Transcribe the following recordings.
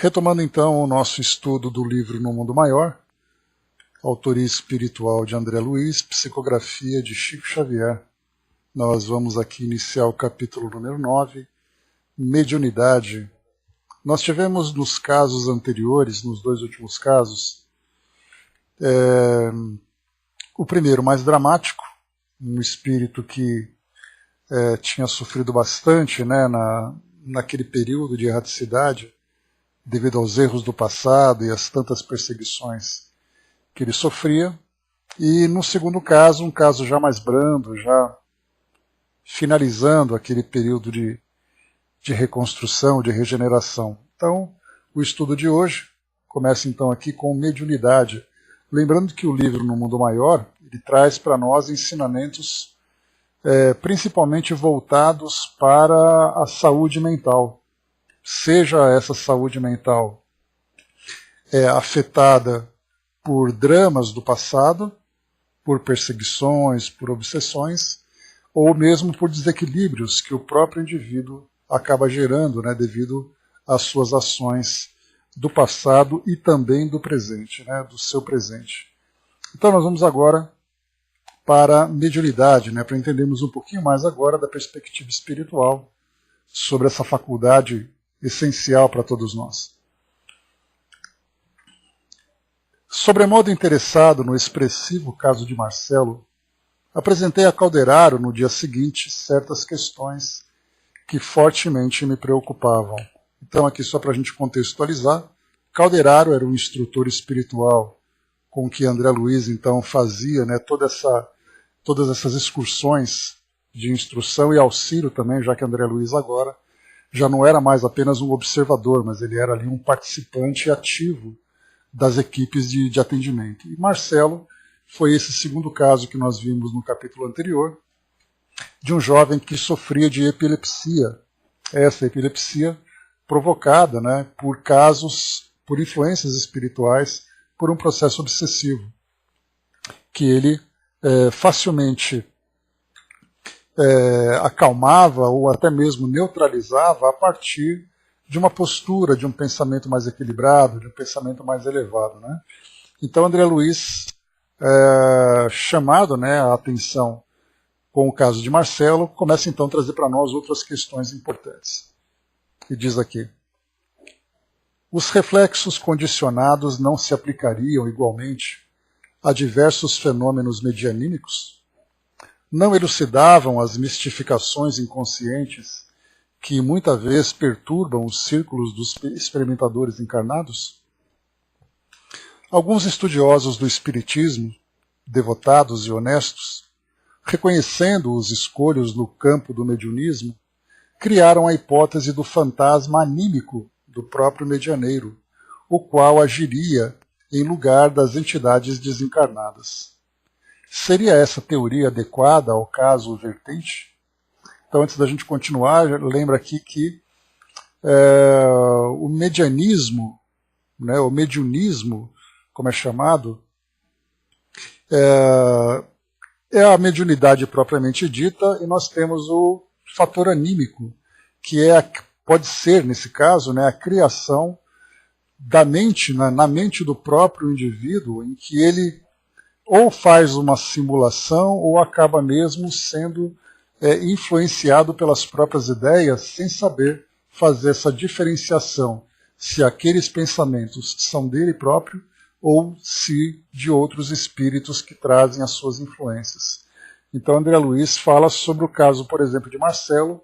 Retomando então o nosso estudo do livro No Mundo Maior, autoria espiritual de André Luiz, psicografia de Chico Xavier. Nós vamos aqui iniciar o capítulo número 9, mediunidade. Nós tivemos nos casos anteriores, nos dois últimos casos, o primeiro mais dramático, um espírito que tinha sofrido bastante, né, naquele período de erraticidade, devido aos erros do passado e às tantas perseguições que ele sofria. E no segundo caso, um caso já mais brando, já finalizando aquele período de reconstrução, de regeneração. Então, o estudo de hoje começa então aqui com mediunidade. Lembrando que o livro No Mundo Maior, ele traz para nós ensinamentos principalmente voltados para a saúde mental. Seja essa saúde mental afetada por dramas do passado, por perseguições, por obsessões, ou mesmo por desequilíbrios que o próprio indivíduo acaba gerando, né, devido às suas ações do passado e também do presente, né, do seu presente. Então nós vamos agora para a mediunidade, né, para entendermos um pouquinho mais agora da perspectiva espiritual sobre essa faculdade essencial para todos nós. Sobremodo interessado no expressivo caso de Marcelo, apresentei a Calderaro no dia seguinte certas questões que fortemente me preocupavam. Então, aqui só para a gente contextualizar, Calderaro era um instrutor espiritual com que André Luiz então fazia, né, todas essas excursões de instrução e auxílio também, já que André Luiz agora já não era mais apenas um observador, mas ele era ali um participante ativo das equipes de atendimento. E Marcelo foi esse segundo caso que nós vimos no capítulo anterior, de um jovem que sofria de epilepsia. Essa epilepsia provocada, né, por casos, por influências espirituais, por um processo obsessivo, que ele facilmente acalmava ou até mesmo neutralizava a partir de uma postura, de um pensamento mais equilibrado, de um pensamento mais elevado, né? Então André Luiz, chamado, né, a atenção com o caso de Marcelo, começa então a trazer para nós outras questões importantes. E diz aqui: os reflexos condicionados não se aplicariam igualmente a diversos fenômenos medianímicos? Não elucidavam as mistificações inconscientes que muitas vezes perturbam os círculos dos experimentadores encarnados? Alguns estudiosos do espiritismo, devotados e honestos, reconhecendo os escolhos no campo do mediunismo, criaram a hipótese do fantasma anímico do próprio medianeiro, o qual agiria em lugar das entidades desencarnadas. Seria essa teoria adequada ao caso vertente? Então, antes da gente continuar, lembra aqui que o medianismo, né, o mediunismo, como é chamado, é a mediunidade propriamente dita, e nós temos o fator anímico, que pode ser, nesse caso, né, a criação da mente, na mente do próprio indivíduo, em que ele ou faz uma simulação ou acaba mesmo sendo influenciado pelas próprias ideias sem saber fazer essa diferenciação, se aqueles pensamentos são dele próprio ou se de outros espíritos que trazem as suas influências. Então André Luiz fala sobre o caso, por exemplo, de Marcelo,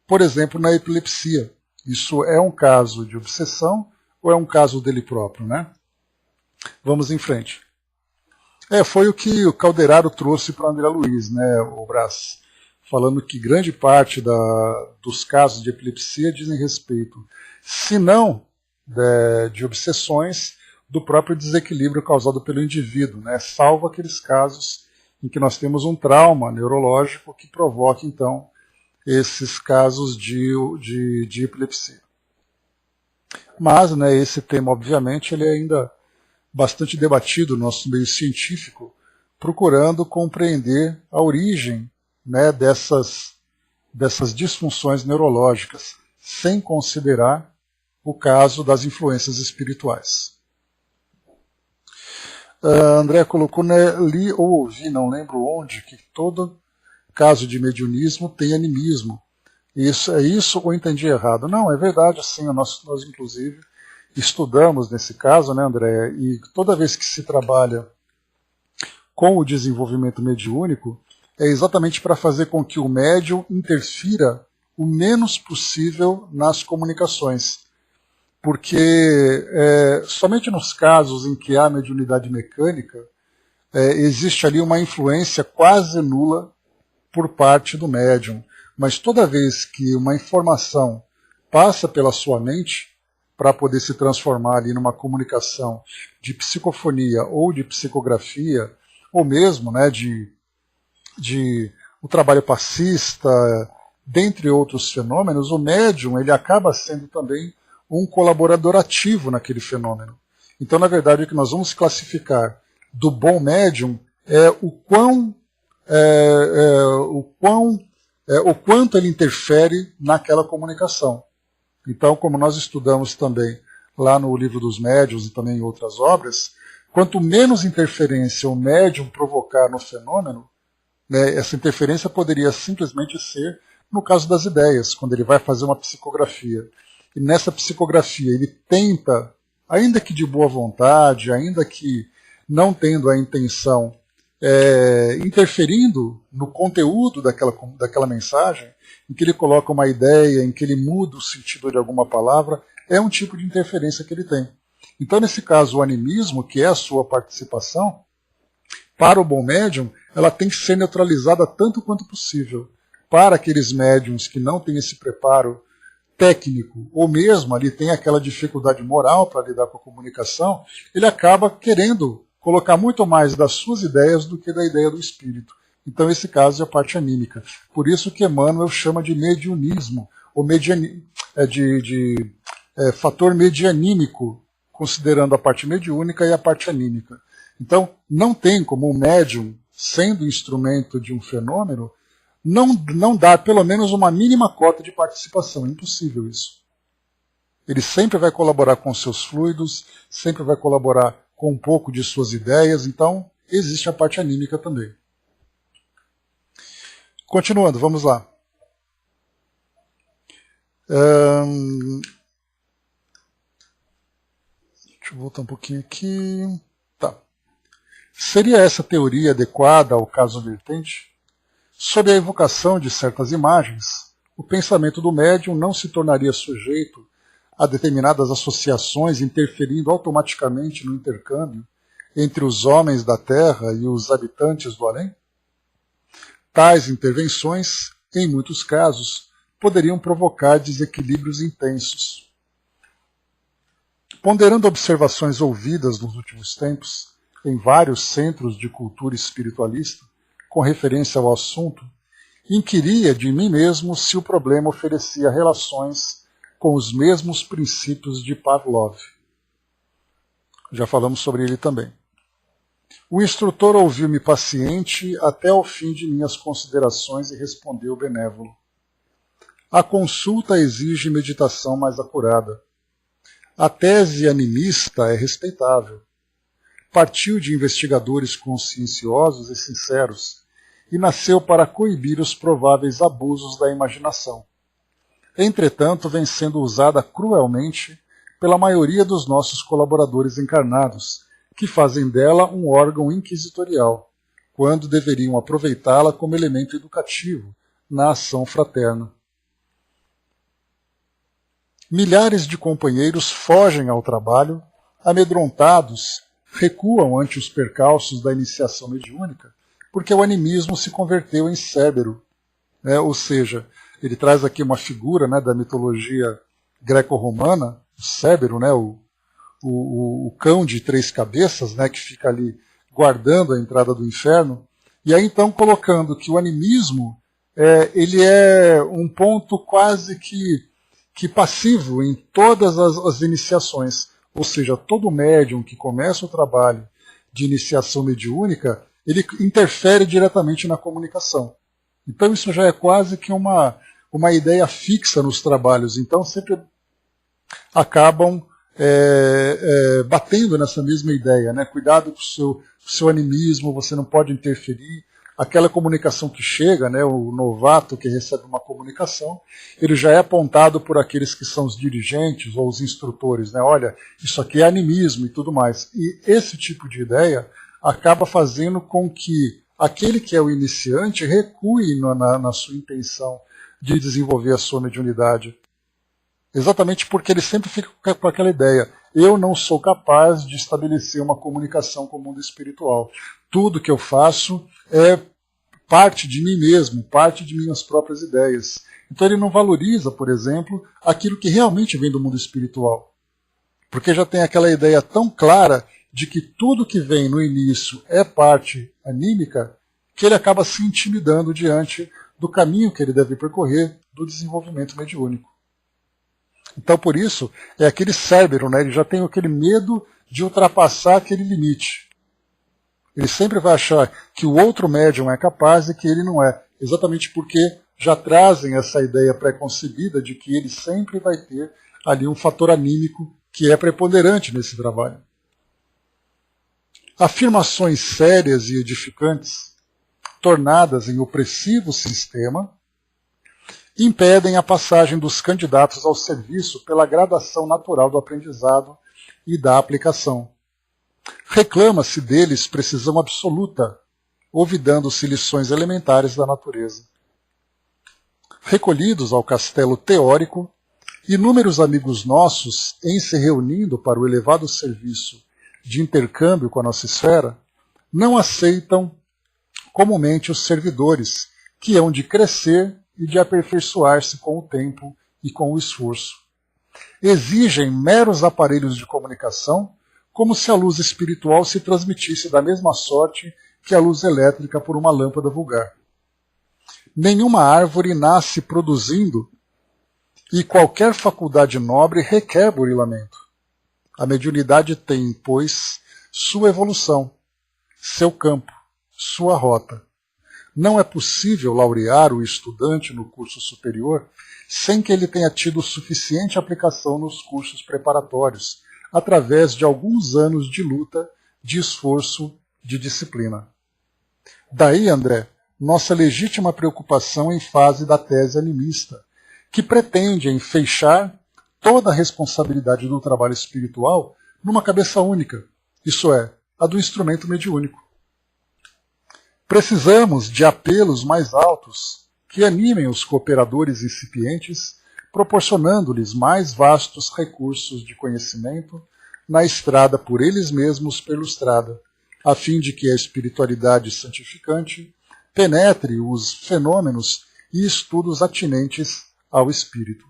por exemplo, na epilepsia. Isso é um caso de obsessão ou é um caso dele próprio, né? Vamos em frente. Foi o que o Calderaro trouxe para André Luiz, né, o Brás, falando que grande parte dos casos de epilepsia dizem respeito, se não de obsessões, do próprio desequilíbrio causado pelo indivíduo, né, salvo aqueles casos em que nós temos um trauma neurológico que provoca, então, esses casos de epilepsia. Mas, né, esse tema, obviamente, ele é ainda bastante debatido no nosso meio científico, procurando compreender a origem, né, dessas disfunções neurológicas, sem considerar o caso das influências espirituais. André colocou, né, li ou ouvi, não lembro onde, que todo caso de mediunismo tem animismo. Isso é isso ou entendi errado? Não, é verdade, sim. Nós inclusive estudamos nesse caso, né, André, e toda vez que se trabalha com o desenvolvimento mediúnico, é exatamente para fazer com que o médium interfira o menos possível nas comunicações. Porque somente nos casos em que há mediunidade mecânica, existe ali uma influência quase nula por parte do médium. Mas toda vez que uma informação passa pela sua mente, para poder se transformar ali numa comunicação de psicofonia ou de psicografia, ou mesmo, né, de o trabalho passista, dentre outros fenômenos, o médium ele acaba sendo também um colaborador ativo naquele fenômeno. Então, na verdade, o que nós vamos classificar do bom médium é o quanto ele interfere naquela comunicação. Então, como nós estudamos também lá no Livro dos Médiuns e também em outras obras, quanto menos interferência o médium provocar no fenômeno, né, essa interferência poderia simplesmente ser no caso das ideias, quando ele vai fazer uma psicografia. E nessa psicografia ele tenta, ainda que de boa vontade, ainda que não tendo a intenção, interferindo no conteúdo daquela mensagem, em que ele coloca uma ideia, em que ele muda o sentido de alguma palavra, é um tipo de interferência que ele tem. Então, nesse caso, o animismo, que é a sua participação, para o bom médium, ela tem que ser neutralizada tanto quanto possível. Para aqueles médiums que não têm esse preparo técnico, ou mesmo ali tem aquela dificuldade moral para lidar com a comunicação, ele acaba querendo colocar muito mais das suas ideias do que da ideia do espírito. Então esse caso é a parte anímica. Por isso que Emmanuel chama de mediunismo, ou fator medianímico, considerando a parte mediúnica e a parte anímica. Então não tem como um médium, sendo instrumento de um fenômeno, não dar pelo menos uma mínima cota de participação. É impossível isso. Ele sempre vai colaborar com seus fluidos, sempre vai colaborar com um pouco de suas ideias, então existe a parte anímica também. Continuando, vamos lá. Deixa eu voltar um pouquinho aqui. Tá. Seria essa teoria adequada ao caso vertente? Sob a evocação de certas imagens, o pensamento do médium não se tornaria sujeito a determinadas associações interferindo automaticamente no intercâmbio entre os homens da Terra e os habitantes do além? Tais intervenções, em muitos casos, poderiam provocar desequilíbrios intensos. Ponderando observações ouvidas nos últimos tempos em vários centros de cultura espiritualista, com referência ao assunto, inquiria de mim mesmo se o problema oferecia relações com os mesmos princípios de Pavlov. Já falamos sobre ele também. O instrutor ouviu-me paciente até o fim de minhas considerações e respondeu benévolo. A consulta exige meditação mais acurada. A tese animista é respeitável. Partiu de investigadores conscienciosos e sinceros e nasceu para coibir os prováveis abusos da imaginação. Entretanto, vem sendo usada cruelmente pela maioria dos nossos colaboradores encarnados, que fazem dela um órgão inquisitorial, quando deveriam aproveitá-la como elemento educativo na ação fraterna. Milhares de companheiros fogem ao trabalho, amedrontados, recuam ante os percalços da iniciação mediúnica, porque o animismo se converteu em Cébero, ou seja, ele traz aqui uma figura, né, da mitologia greco-romana, o Cébero, né, o cão de 3 cabeças, né, que fica ali guardando a entrada do inferno, e aí então colocando que o animismo ele é um ponto quase que passivo em todas as iniciações, ou seja, todo médium que começa o trabalho de iniciação mediúnica, ele interfere diretamente na comunicação. Então isso já é quase que uma ideia fixa nos trabalhos. Então sempre acabam batendo nessa mesma ideia, né? Cuidado com o seu animismo, você não pode interferir. Aquela comunicação que chega, né, o novato que recebe uma comunicação, ele já é apontado por aqueles que são os dirigentes ou os instrutores, né? Olha, isso aqui é animismo e tudo mais. E esse tipo de ideia acaba fazendo com que aquele que é o iniciante recue na sua intenção de desenvolver a sua mediunidade. Exatamente porque ele sempre fica com aquela ideia: eu não sou capaz de estabelecer uma comunicação com o mundo espiritual. Tudo que eu faço é parte de mim mesmo, parte de minhas próprias ideias. Então ele não valoriza, por exemplo, aquilo que realmente vem do mundo espiritual. Porque já tem aquela ideia tão clara de que tudo que vem no início é parte anímica, que ele acaba se intimidando diante do caminho que ele deve percorrer do desenvolvimento mediúnico. Então, por isso, é aquele cérebro, né? Ele já tem aquele medo de ultrapassar aquele limite. Ele sempre vai achar que o outro médium é capaz e que ele não é. Exatamente porque já trazem essa ideia pré-concebida de que ele sempre vai ter ali um fator anímico que é preponderante nesse trabalho. Afirmações sérias e edificantes, tornadas em opressivo sistema, impedem a passagem dos candidatos ao serviço pela gradação natural do aprendizado e da aplicação. Reclama-se deles precisão absoluta, olvidando-se lições elementares da natureza. Recolhidos ao castelo teórico, inúmeros amigos nossos, em se reunindo para o elevado serviço de intercâmbio com a nossa esfera, não aceitam comumente os servidores, que hão de crescer e de aperfeiçoar-se com o tempo e com o esforço. Exigem meros aparelhos de comunicação, como se a luz espiritual se transmitisse da mesma sorte que a luz elétrica por uma lâmpada vulgar. Nenhuma árvore nasce produzindo, e qualquer faculdade nobre requer burilamento. A mediunidade tem, pois, sua evolução, seu campo, sua rota. Não é possível laurear o estudante no curso superior sem que ele tenha tido suficiente aplicação nos cursos preparatórios, através de alguns anos de luta, de esforço, de disciplina. Daí, André, nossa legítima preocupação em fase da tese animista, que pretende enfeixar toda a responsabilidade do trabalho espiritual numa cabeça única, isso é, a do instrumento mediúnico. Precisamos de apelos mais altos que animem os cooperadores incipientes, proporcionando-lhes mais vastos recursos de conhecimento na estrada por eles mesmos perlustrada, a fim de que a espiritualidade santificante penetre os fenômenos e estudos atinentes ao espírito.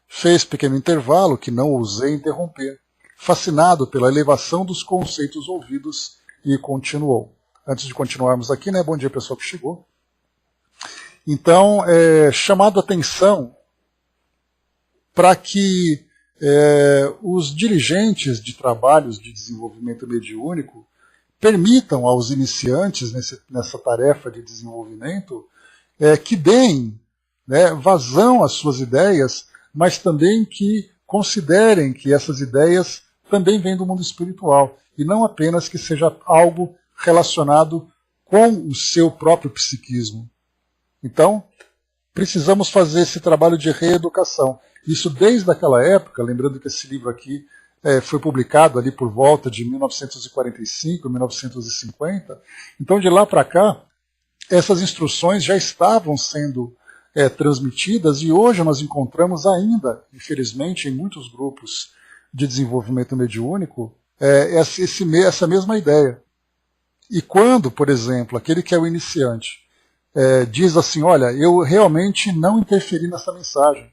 Fez pequeno intervalo que não ousei interromper, fascinado pela elevação dos conceitos ouvidos, e continuou. Antes de continuarmos aqui, né? Bom dia, pessoal que chegou. Então, chamado a atenção para que os dirigentes de trabalhos de desenvolvimento mediúnico permitam aos iniciantes nessa tarefa de desenvolvimento que deem, né, vazão às suas ideias, mas também que considerem que essas ideias também vêm do mundo espiritual, e não apenas que seja algo relacionado com o seu próprio psiquismo. Então, precisamos fazer esse trabalho de reeducação. Isso desde aquela época, lembrando que esse livro aqui foi publicado ali por volta de 1945, 1950. Então, de lá para cá, essas instruções já estavam sendo transmitidas, e hoje nós encontramos ainda, infelizmente, em muitos grupos de desenvolvimento mediúnico, essa mesma ideia. E quando, por exemplo, aquele que é o iniciante diz assim: olha, eu realmente não interferi nessa mensagem.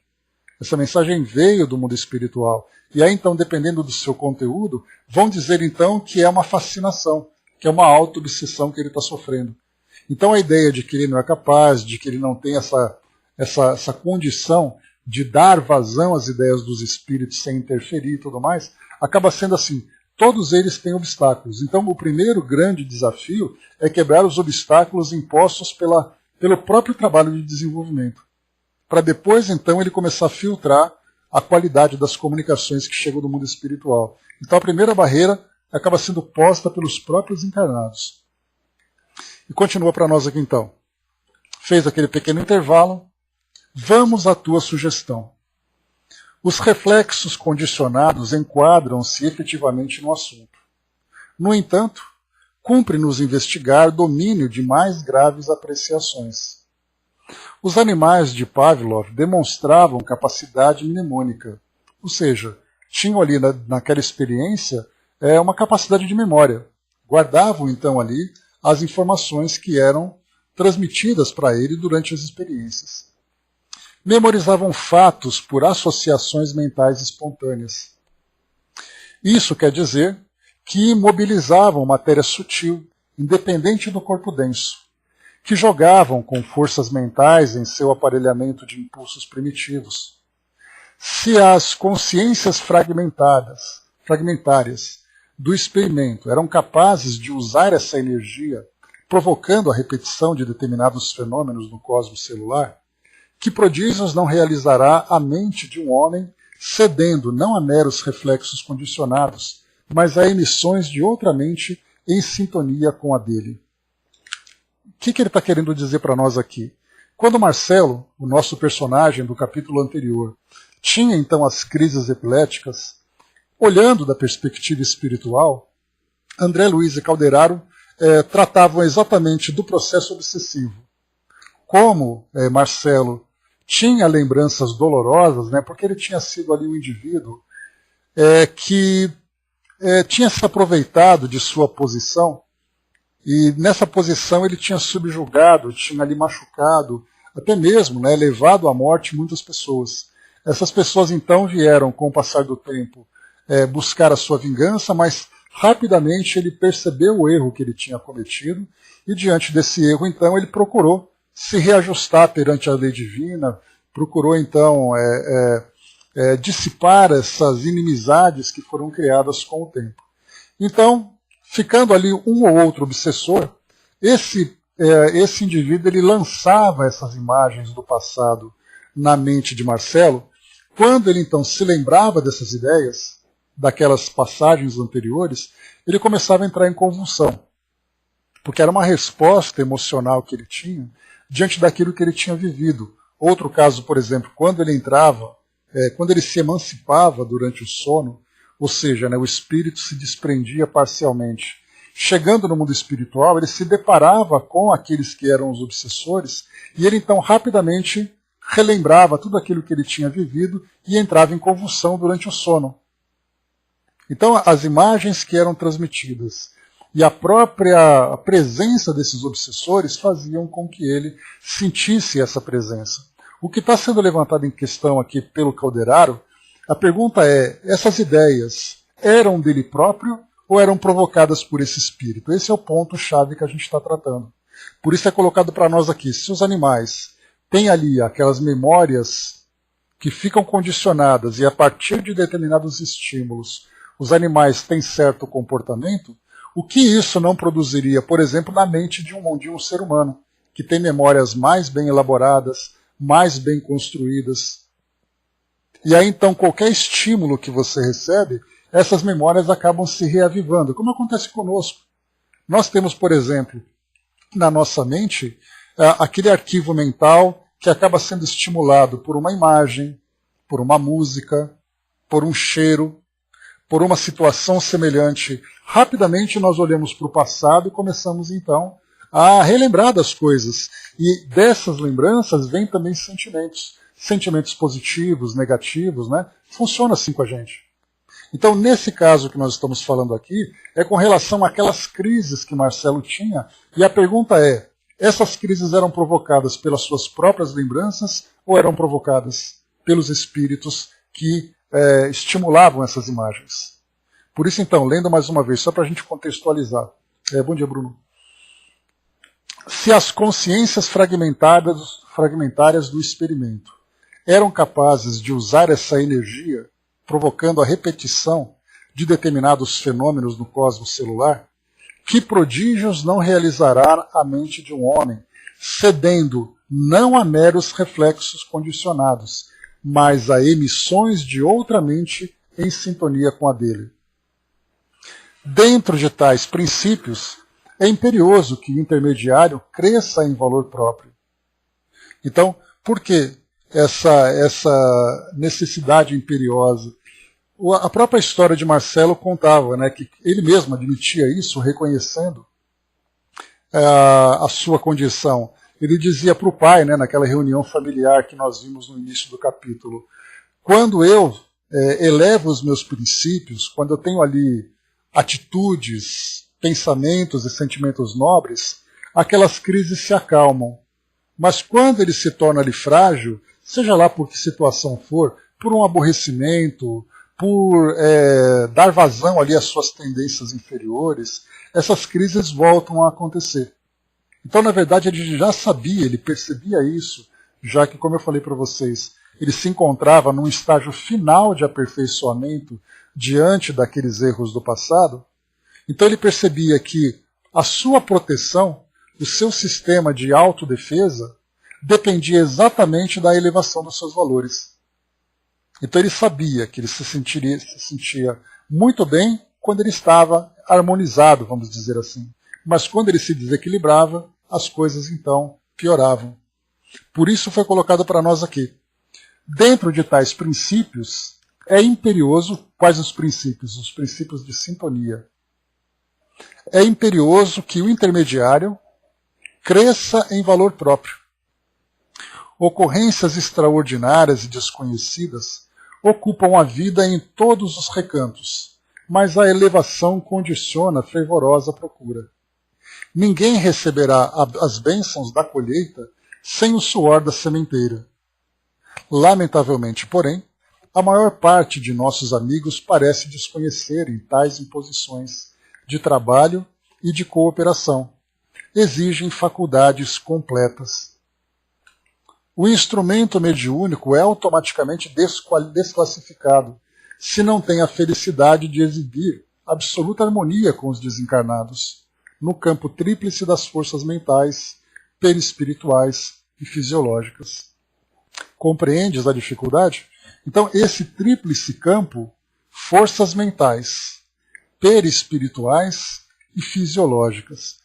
Essa mensagem veio do mundo espiritual. E aí, então, dependendo do seu conteúdo, vão dizer, então, que é uma fascinação, que é uma auto-obsessão que ele está sofrendo. Então, a ideia de que ele não é capaz, de que ele não tem essa condição de dar vazão às ideias dos espíritos sem interferir e tudo mais, acaba sendo assim: todos eles têm obstáculos. Então, o primeiro grande desafio é quebrar os obstáculos impostos pelo próprio trabalho de desenvolvimento, para depois, então, ele começar a filtrar a qualidade das comunicações que chegam do mundo espiritual. Então a primeira barreira acaba sendo posta pelos próprios encarnados. E continua para nós aqui então. Fez aquele pequeno intervalo. Vamos à tua sugestão. Os reflexos condicionados enquadram-se efetivamente no assunto. No entanto, cumpre-nos investigar domínio de mais graves apreciações. Os animais de Pavlov demonstravam capacidade mnemônica, ou seja, tinham ali naquela experiência uma capacidade de memória. Guardavam então ali as informações que eram transmitidas para ele durante as experiências. Memorizavam fatos por associações mentais espontâneas. Isso quer dizer que imobilizavam matéria sutil, independente do corpo denso, que jogavam com forças mentais em seu aparelhamento de impulsos primitivos. Se as consciências fragmentárias do experimento eram capazes de usar essa energia, provocando a repetição de determinados fenômenos no cosmos celular, que prodígios não realizará a mente de um homem cedendo não a meros reflexos condicionados, mas a emissões de outra mente em sintonia com a dele. O que ele está querendo dizer para nós aqui? Quando Marcelo, o nosso personagem do capítulo anterior, tinha então as crises epiléticas, olhando da perspectiva espiritual, André Luiz e Calderaro tratavam exatamente do processo obsessivo. Como Marcelo tinha lembranças dolorosas, porque ele tinha sido ali um indivíduo que tinha se aproveitado de sua posição, e nessa posição ele tinha subjugado, tinha ali machucado, até mesmo levado à morte muitas pessoas. Essas pessoas então vieram, com o passar do tempo, buscar a sua vingança, mas rapidamente ele percebeu o erro que ele tinha cometido, e diante desse erro então ele procurou se reajustar perante a lei divina, procurou então dissipar essas inimizades que foram criadas com o tempo. Então, ficando ali um ou outro obsessor, esse indivíduo ele lançava essas imagens do passado na mente de Marcelo. Quando ele então se lembrava dessas ideias, daquelas passagens anteriores, ele começava a entrar em convulsão, porque era uma resposta emocional que ele tinha diante daquilo que ele tinha vivido. Outro caso, por exemplo, quando ele quando ele se emancipava durante o sono, ou seja, o espírito se desprendia parcialmente. Chegando no mundo espiritual, ele se deparava com aqueles que eram os obsessores, e ele então rapidamente relembrava tudo aquilo que ele tinha vivido e entrava em convulsão durante o sono. Então, as imagens que eram transmitidas e a própria presença desses obsessores faziam com que ele sentisse essa presença. O que está sendo levantado em questão aqui pelo Calderaro, a pergunta é, essas ideias eram dele próprio ou eram provocadas por esse espírito? Esse é o ponto-chave que a gente está tratando. Por isso é colocado para nós aqui, se os animais têm ali aquelas memórias que ficam condicionadas e a partir de determinados estímulos os animais têm certo comportamento, o que isso não produziria, por exemplo, na mente de um ser humano, que tem memórias mais bem elaboradas, mais bem construídas. E aí então qualquer estímulo que você recebe, essas memórias acabam se reavivando, como acontece conosco. Nós temos, por exemplo, na nossa mente, aquele arquivo mental que acaba sendo estimulado por uma imagem, por uma música, por um cheiro, por uma situação semelhante. Rapidamente nós olhamos para o passado e começamos então a relembrar das coisas. E dessas lembranças vêm também sentimentos positivos, negativos, Funciona assim com a gente. Então, nesse caso que nós estamos falando aqui, é com relação àquelas crises que Marcelo tinha, e a pergunta é, essas crises eram provocadas pelas suas próprias lembranças ou eram provocadas pelos espíritos que estimulavam essas imagens? Por isso, então, lendo mais uma vez, só para a gente contextualizar. Bom dia, Bruno. Se as consciências fragmentárias do experimento eram capazes de usar essa energia, provocando a repetição de determinados fenômenos no cosmos celular, que prodígios não realizará a mente de um homem, cedendo não a meros reflexos condicionados, mas a emissões de outra mente em sintonia com a dele. Dentro de tais princípios, é imperioso que o intermediário cresça em valor próprio. Então, por que essa necessidade imperiosa? A própria história de Marcelo contava, né, que ele mesmo admitia isso, reconhecendo a sua condição. Ele dizia para o pai, né, naquela reunião familiar que nós vimos no início do capítulo, quando eu elevo os meus princípios, quando eu tenho ali atitudes, pensamentos e sentimentos nobres, aquelas crises se acalmam. Mas quando ele se torna ali frágil, seja lá por que situação for, por um aborrecimento, por dar vazão ali às suas tendências inferiores, essas crises voltam a acontecer. Então, na verdade, ele já sabia, ele percebia isso, já que, como eu falei para vocês, ele se encontrava num estágio final de aperfeiçoamento diante daqueles erros do passado. Então ele percebia que a sua proteção, o seu sistema de autodefesa, dependia exatamente da elevação dos seus valores. Então ele sabia que ele se sentia muito bem quando ele estava harmonizado, vamos dizer assim. Mas quando ele se desequilibrava, as coisas então pioravam. Por isso foi colocado para nós aqui. Dentro de tais princípios, é imperioso, quais os princípios? Os princípios de sintonia. É imperioso que o intermediário cresça em valor próprio. Ocorrências extraordinárias e desconhecidas ocupam a vida em todos os recantos, mas a elevação condiciona a fervorosa procura. Ninguém receberá as bênçãos da colheita sem o suor da sementeira. Lamentavelmente, porém, a maior parte de nossos amigos parece desconhecerem tais imposições de trabalho e de cooperação. Exigem faculdades completas. O instrumento mediúnico é automaticamente desclassificado se não tem a felicidade de exibir absoluta harmonia com os desencarnados, no campo tríplice das forças mentais, perispirituais e fisiológicas. Compreendes a dificuldade? Então, esse tríplice campo, forças mentais, perispirituais e fisiológicas.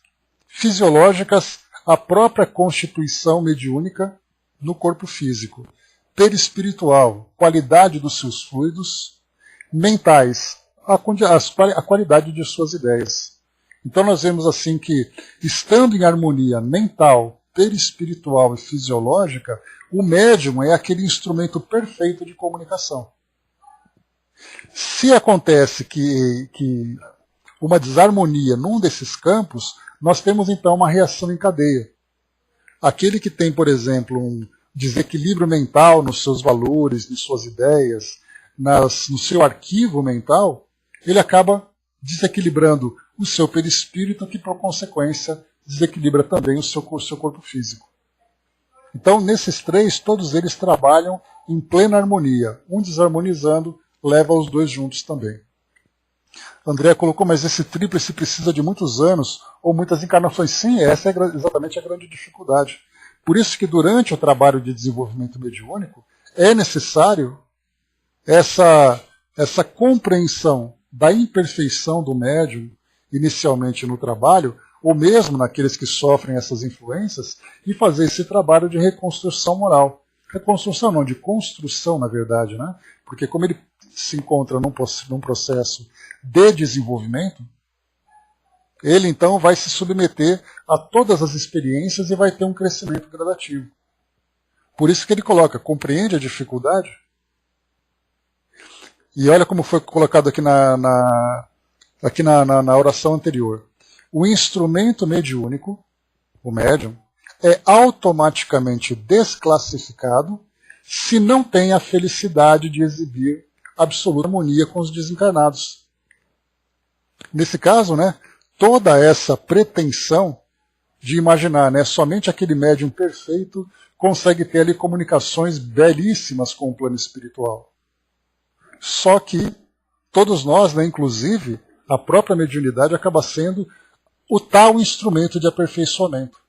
Fisiológicas, a própria constituição mediúnica no corpo físico. Perispiritual, qualidade dos seus fluidos. Mentais, a qualidade de suas ideias. Então nós vemos assim que, estando em harmonia mental, perispiritual e fisiológica, o médium é aquele instrumento perfeito de comunicação. Se acontece que uma desarmonia num desses campos, nós temos então uma reação em cadeia. Aquele que tem, por exemplo, um desequilíbrio mental nos seus valores, nas suas ideias, no seu arquivo mental, ele acaba desequilibrando o seu perispírito, que por consequência desequilibra também o seu corpo físico. Então, nesses três, todos eles trabalham em plena harmonia. Um desarmonizando leva os dois juntos também. André colocou, mas esse tríplice precisa de muitos anos ou muitas encarnações. Sim, essa é exatamente a grande dificuldade. Por isso que durante o trabalho de desenvolvimento mediúnico é necessário essa compreensão da imperfeição do médium, inicialmente no trabalho, ou mesmo naqueles que sofrem essas influências, e fazer esse trabalho de reconstrução moral. Reconstrução não, de construção, na verdade, né? Porque como ele se encontra num processo de desenvolvimento, ele então vai se submeter a todas as experiências e vai ter um crescimento gradativo. Por isso que ele coloca, compreende a dificuldade? E olha como foi colocado aqui na oração anterior. O instrumento mediúnico, o médium, é automaticamente desclassificado se não tem a felicidade de exibir absoluta harmonia com os desencarnados. Nesse caso, né, toda essa pretensão de imaginar, né, somente aquele médium perfeito consegue ter ali comunicações belíssimas com o plano espiritual. Só que todos nós, né, inclusive a própria mediunidade, acaba sendo o tal instrumento de aperfeiçoamento.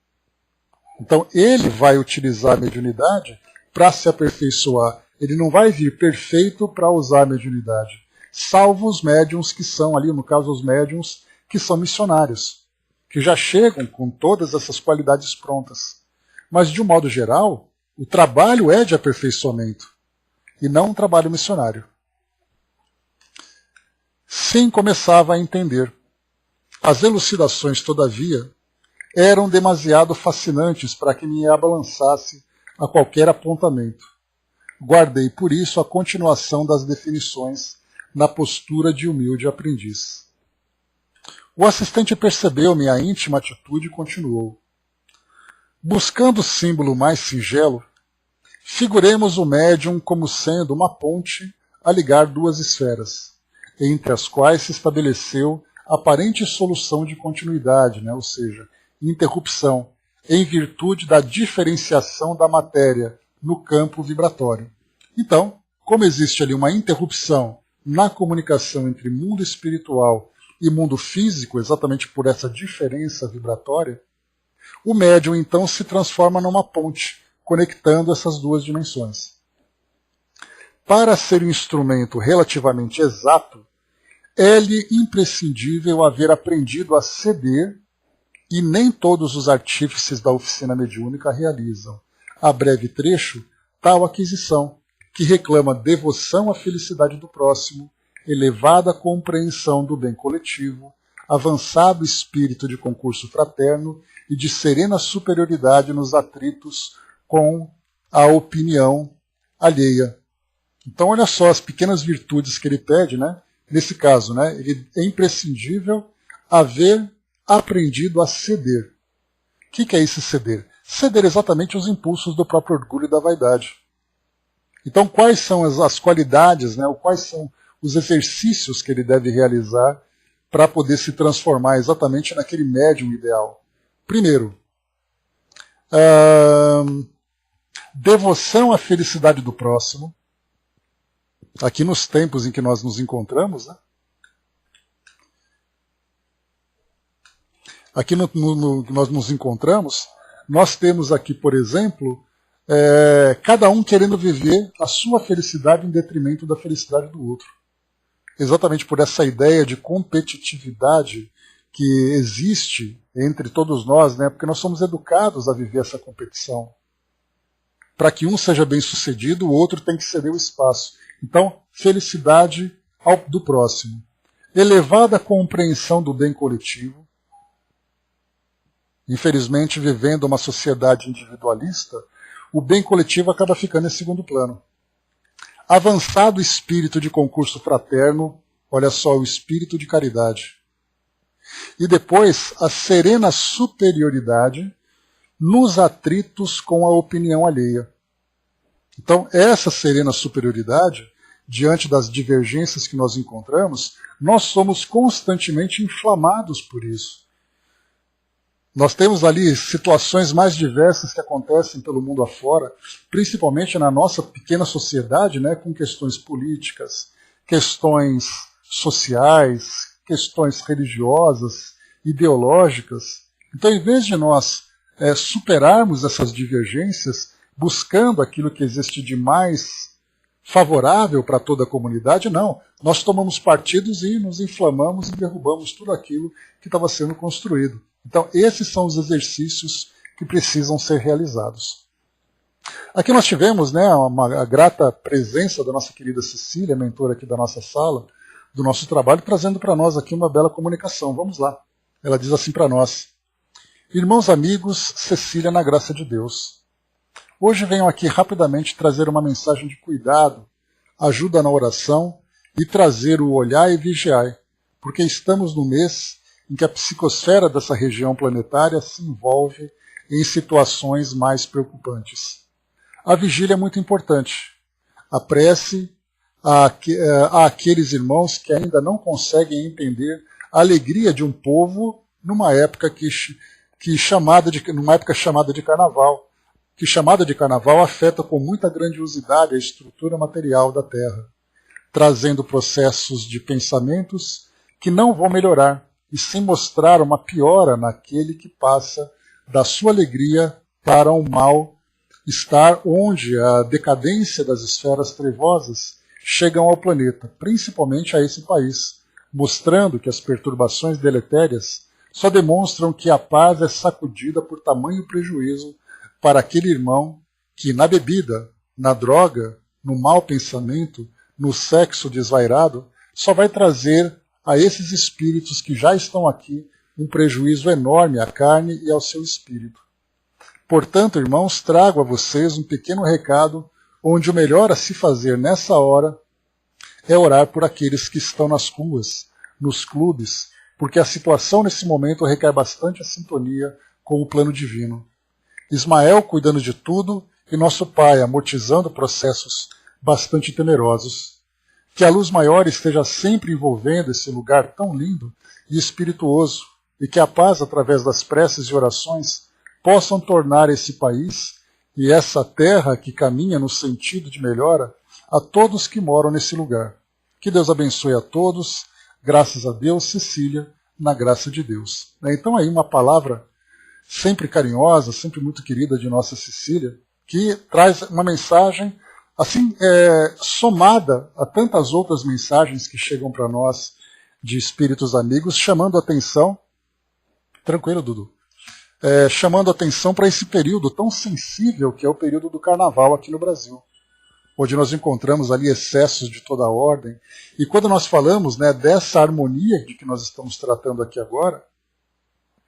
Então ele vai utilizar a mediunidade para se aperfeiçoar Ele não vai vir perfeito para usar a mediunidade, salvo os médiuns que são ali, no caso os médiuns que são missionários, que já chegam com todas essas qualidades prontas. Mas, de um modo geral, o trabalho é de aperfeiçoamento, e não um trabalho missionário. Sim, começava a entender. As elucidações, todavia, eram demasiado fascinantes para que me abalançasse a qualquer apontamento. Guardei, por isso, a continuação das definições na postura de humilde aprendiz. O assistente percebeu minha íntima atitude e continuou. Buscando o símbolo mais singelo, figuremos o médium como sendo uma ponte a ligar duas esferas, entre as quais se estabeleceu a aparente solução de continuidade, né? Ou seja, interrupção, em virtude da diferenciação da matéria no campo vibratório. Então, como existe ali uma interrupção na comunicação entre mundo espiritual e mundo físico, exatamente por essa diferença vibratória, o médium então se transforma numa ponte, conectando essas duas dimensões. Para ser um instrumento relativamente exato, é-lhe imprescindível haver aprendido a ceder, e nem todos os artífices da oficina mediúnica realizam, a breve trecho, tal aquisição, que reclama devoção à felicidade do próximo, elevada compreensão do bem coletivo, avançado espírito de concurso fraterno e de serena superioridade nos atritos com a opinião alheia. Então, olha só as pequenas virtudes que ele pede, né? Nesse caso, né? Ele é imprescindível haver aprendido a ceder. O que é esse ceder? Ceder exatamente os impulsos do próprio orgulho e da vaidade. Então, quais são as qualidades, né? Ou quais são os exercícios que ele deve realizar para poder se transformar exatamente naquele médium ideal? Primeiro, devoção à felicidade do próximo. Aqui nos tempos em que nós nos encontramos, né? Aqui no que nós nos encontramos, nós temos aqui, por exemplo, cada um querendo viver a sua felicidade em detrimento da felicidade do outro. Exatamente por essa ideia de competitividade que existe entre todos nós, né? Porque nós somos educados a viver essa competição. Para que um seja bem sucedido, o outro tem que ceder o espaço. Então, felicidade do próximo. Elevada compreensão do bem coletivo. Infelizmente, vivendo uma sociedade individualista, o bem coletivo acaba ficando em segundo plano. Avançado espírito de concurso fraterno, olha só, o espírito de caridade. E depois, a serena superioridade nos atritos com a opinião alheia. Então, essa serena superioridade, diante das divergências que nós encontramos, nós somos constantemente inflamados por isso. Nós temos ali situações mais diversas que acontecem pelo mundo afora, principalmente na nossa pequena sociedade, né, com questões políticas, questões sociais, questões religiosas, ideológicas. Então, em vez de nós superarmos essas divergências, buscando aquilo que existe de mais favorável para toda a comunidade, não. Nós tomamos partidos e nos inflamamos e derrubamos tudo aquilo que estava sendo construído. Então, esses são os exercícios que precisam ser realizados. Aqui nós tivemos, né, a grata presença da nossa querida Cecília, mentora aqui da nossa sala, do nosso trabalho, trazendo para nós aqui uma bela comunicação. Vamos lá. Ela diz assim para nós: Irmãos amigos, Cecília na graça de Deus. Hoje venho aqui rapidamente trazer uma mensagem de cuidado, ajuda na oração e trazer o olhar e vigiar, porque estamos no mês em que a psicosfera dessa região planetária se envolve em situações mais preocupantes. A vigília é muito importante. A prece àqueles irmãos que ainda não conseguem entender a alegria de um povo numa época chamada de carnaval, que chamada de carnaval afeta com muita grandiosidade a estrutura material da Terra, trazendo processos de pensamentos que não vão melhorar, e sem mostrar uma piora naquele que passa da sua alegria para um mal estar onde a decadência das esferas trevosas chegam ao planeta, principalmente a esse país, mostrando que as perturbações deletérias só demonstram que a paz é sacudida por tamanho prejuízo para aquele irmão que na bebida, na droga, no mau pensamento, no sexo desvairado, só vai trazer a esses espíritos que já estão aqui um prejuízo enorme à carne e ao seu espírito. Portanto, irmãos, trago a vocês um pequeno recado onde o melhor a se fazer nessa hora é orar por aqueles que estão nas ruas, nos clubes, porque a situação nesse momento requer bastante a sintonia com o plano divino. Ismael cuidando de tudo e nosso Pai amortizando processos bastante temerosos. Que a luz maior esteja sempre envolvendo esse lugar tão lindo e espirituoso, e que a paz, através das preces e orações, possam tornar esse país e essa terra que caminha no sentido de melhora a todos que moram nesse lugar. Que Deus abençoe a todos, graças a Deus, Cecília, na graça de Deus. Então aí uma palavra sempre carinhosa, sempre muito querida de nossa Cecília, que traz uma mensagem assim somada a tantas outras mensagens que chegam para nós de espíritos amigos, chamando a atenção, tranquilo, Dudu, chamando a atenção para esse período tão sensível que é o período do Carnaval aqui no Brasil, onde nós encontramos ali excessos de toda a ordem. E quando nós falamos dessa harmonia de que nós estamos tratando aqui agora,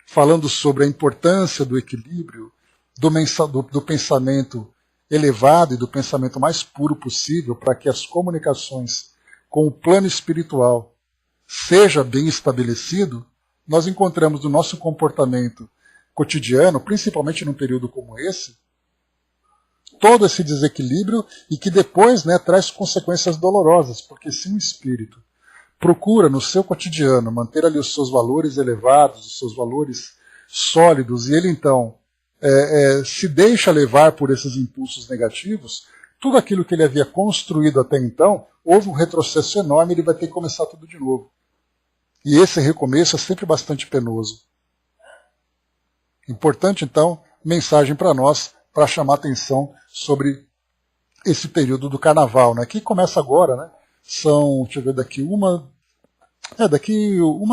falando sobre a importância do equilíbrio, do pensamento elevado e do pensamento mais puro possível para que as comunicações com o plano espiritual seja bem estabelecido, nós encontramos no nosso comportamento cotidiano, principalmente num período como esse, todo esse desequilíbrio e que depois traz consequências dolorosas, porque se um espírito procura no seu cotidiano manter ali os seus valores elevados, os seus valores sólidos, e ele então se deixa levar por esses impulsos negativos, tudo aquilo que ele havia construído até então, houve um retrocesso enorme, ele vai ter que começar tudo de novo. E esse recomeço é sempre bastante penoso. Importante, então, mensagem para nós, para chamar atenção sobre esse período do Carnaval, que começa agora, São, deixa eu ver, daqui uma